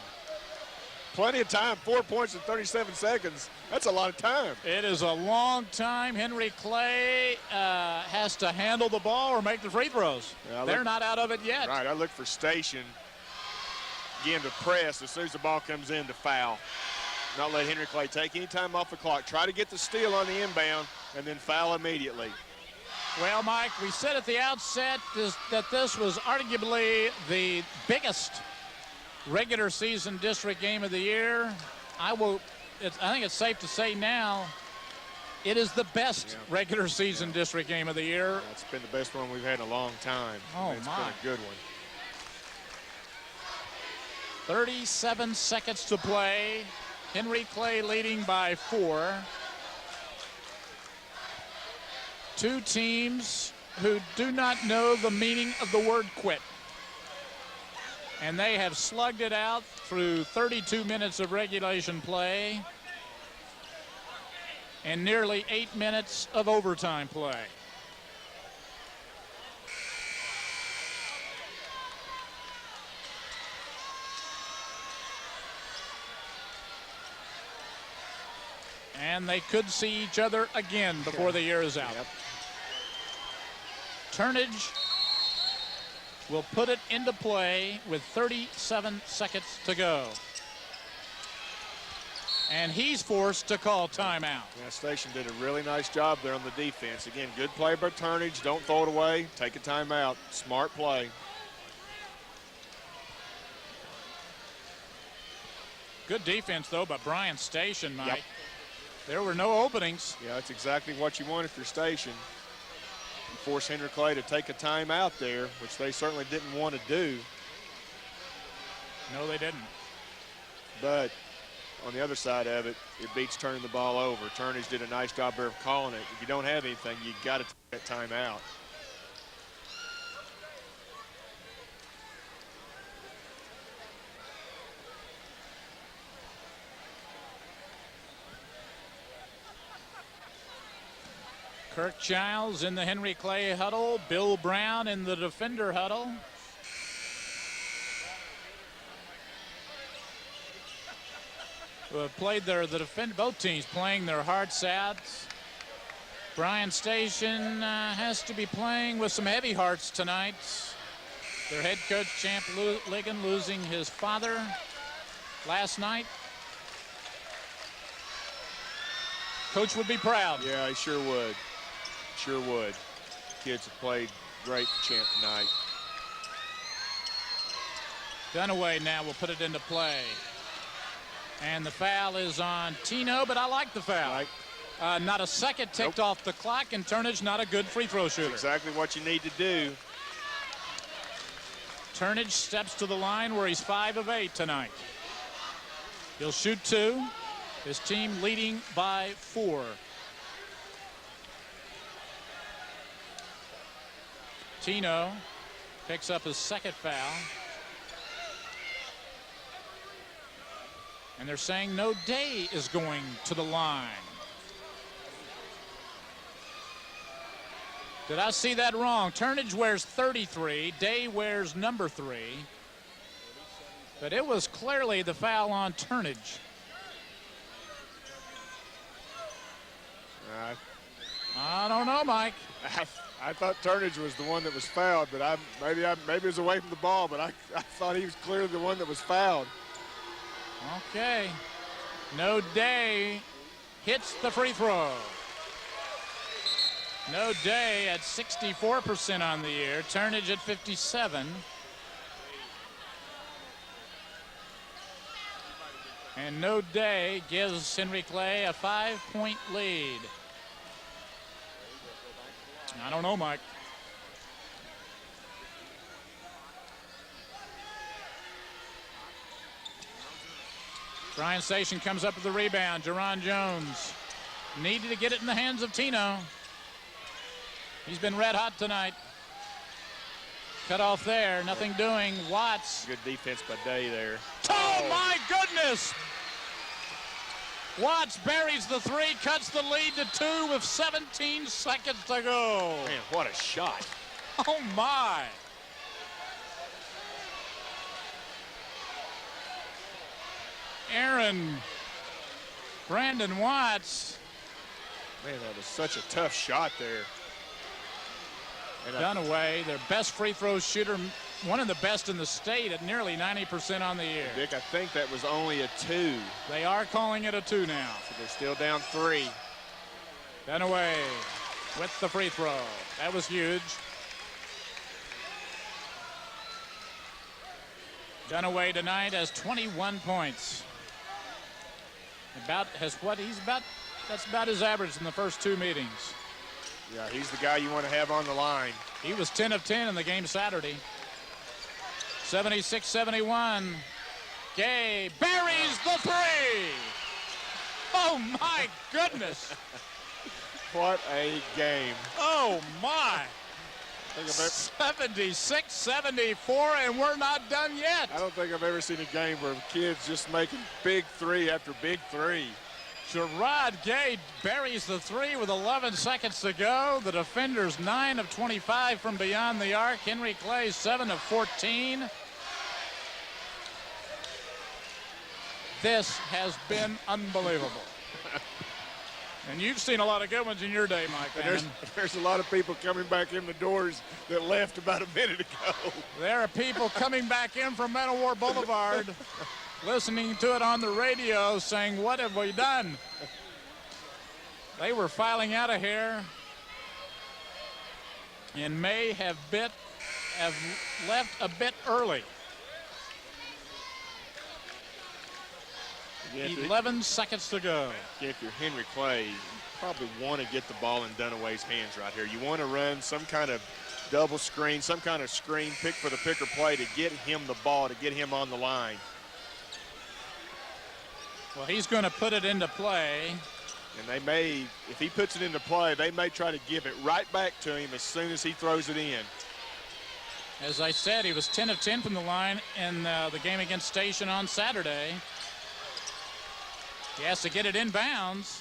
Plenty of time. 4 points in 37 seconds. That's a lot of time. It is a long time. Henry Clay has to handle the ball or make the free throws. Yeah, they're not out of it yet. Right, I look for Station again to press as soon as the ball comes in to foul. Not let Henry Clay take any time off the clock. Try to get the steal on the inbound and then foul immediately. Well, Mike, we said at the outset that this was arguably the biggest regular season district game of the year. I think it's safe to say now it is the best regular season district game of the year. It's been the best one we've had in a long time. Oh, it's been a good one. 37 seconds to play. Henry Clay leading by 4. Two teams who do not know the meaning of the word quit. And they have slugged it out through 32 minutes of regulation play and nearly 8 minutes of overtime play. And they could see each other again before the year is out. Yep. Turnage will put it into play with 37 seconds to go. And he's forced to call timeout. Yeah, Station did a really nice job there on the defense. Again, good play by Turnage. Don't throw it away. Take a timeout. Smart play. Good defense, though, by Bryan Station, Mike. Yep. There were no openings. Yeah, that's exactly what you want if you're Station. You force Henry Clay to take a timeout there, which they certainly didn't want to do. No, they didn't. But on the other side of it, it beats turning the ball over. Turnage did a nice job there of calling it. If you don't have anything, you got to take that timeout. Kirk Childs in the Henry Clay huddle. Bill Brown in the defender huddle. Played both teams playing their hearts out. Bryan Station has to be playing with some heavy hearts tonight. Their head coach, Champ Ligon, losing his father last night. Coach would be proud. Yeah, he sure would. Sure would. Kids have played great for Champ tonight. Dunaway now will put it into play. And the foul is on Tino, but I like the foul. Not a second ticked off the clock, and Turnage not a good free throw shooter. That's exactly what you need to do. Turnage steps to the line where he's 5 of 8 tonight. He'll shoot 2. His team leading by 4. Tino picks up his second foul. And they're saying no Day is going to the line. Did I see that wrong? Turnage wears 33. Day wears number 3. But it was clearly the foul on Turnage. I don't know, Mike. I thought Turnage was the one that was fouled, but maybe it was away from the ball, but I thought he was clearly the one that was fouled. Okay. No Day hits the free throw. No Day at 64% on the year. Turnage at 57. And No Day gives Henry Clay a 5-point lead. I don't know, Mike. Bryan Station comes up with the rebound. Jerron Jones needed to get it in the hands of Tino. He's been red hot tonight. Cut off there, nothing doing. Watts. Good defense by Day there. Oh my goodness! Watts buries the 3, cuts the lead to 2 with 17 seconds to go. Man, what a shot. Oh my. Brandon Watts. Man, that was such a tough shot there. And Dunaway, their best free throw shooter, one of the best in the state at nearly 90% on the year. Dick, I think that was only a 2. They are calling it a 2 now. So they're still down 3. Dunaway with the free throw. That was huge. Dunaway tonight has 21 points. That's about his average in the first 2 meetings. Yeah, he's the guy you want to have on the line. He was 10 of 10 in the game Saturday. 76-71. Gay buries the 3. Oh my goodness. What a game. Oh my. 76-74, and we're not done yet. I don't think I've ever seen a game where kids just making big 3 after big 3. Gerard Gay buries the 3 with 11 seconds to go. The defenders 9 of 25 from beyond the arc. Henry Clay 7 of 14. This has been unbelievable. And you've seen a lot of good ones in your day, Mike. There's a lot of people coming back in the doors that left about a minute ago. There are people coming back in from Metal War Boulevard, listening to it on the radio, saying, "What have we done?" They were filing out of here and may have left a bit early. 11 seconds to go. If you're Henry Clay, you probably want to get the ball in Dunaway's hands right here. You want to run some kind of double screen, some kind of screen, pick for the pick or play to get him the ball, to get him on the line. Well, he's going to put it into play. And they may, if he puts it into play, they may try to give it right back to him as soon as he throws it in. As I said, he was 10 of 10 from the line in the game against Station on Saturday. He has to get it inbounds.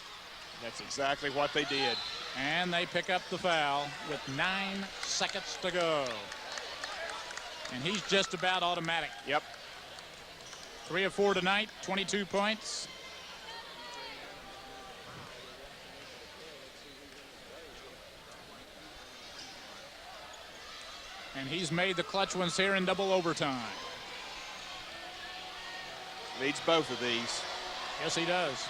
That's exactly what they did. And they pick up the foul with 9 seconds to go. And he's just about automatic. Yep. 3 of 4 tonight, 22 points. And he's made the clutch ones here in double overtime. Needs both of these. Yes, he does.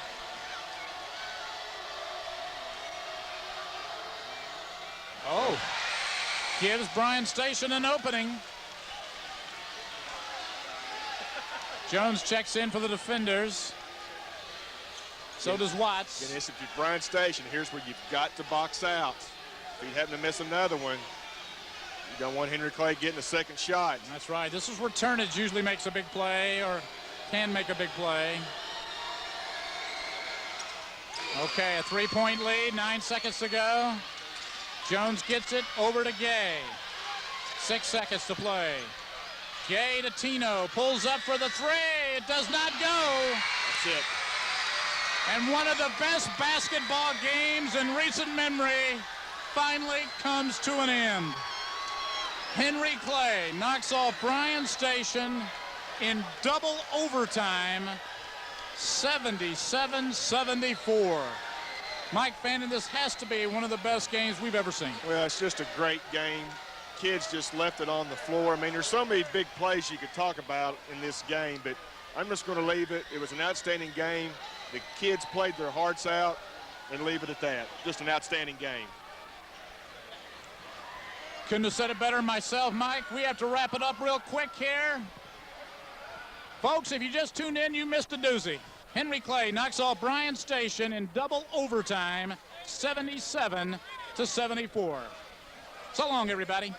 Oh, gives Bryan Station an opening. Jones checks in for the defenders. So does Watts. Dennis, if you're Bryan Station, here's where you've got to box out. If you happen to miss another one, you don't want Henry Clay getting a second shot. That's right. This is where Turnage usually makes a big play or can make a big play. Okay, a 3-point lead, 9 seconds to go. Jones gets it over to Gay. 6 seconds to play. Gay to Tino, pulls up for the 3. It does not go. That's it. And one of the best basketball games in recent memory finally comes to an end. Henry Clay knocks off Bryan Station in double overtime, 77-74. Mike Fannin, this has to be one of the best games we've ever seen. Well, it's just a great game. Kids just left it on the floor. I mean, there's so many big plays you could talk about in this game, but I'm just going to leave it. It was an outstanding game. The kids played their hearts out and leave it at that. Just an outstanding game. Couldn't have said it better myself, Mike. We have to wrap it up real quick here. Folks, if you just tuned in, you missed a doozy. Henry Clay knocks off Bryan Station in double overtime, 77-74. So long, everybody.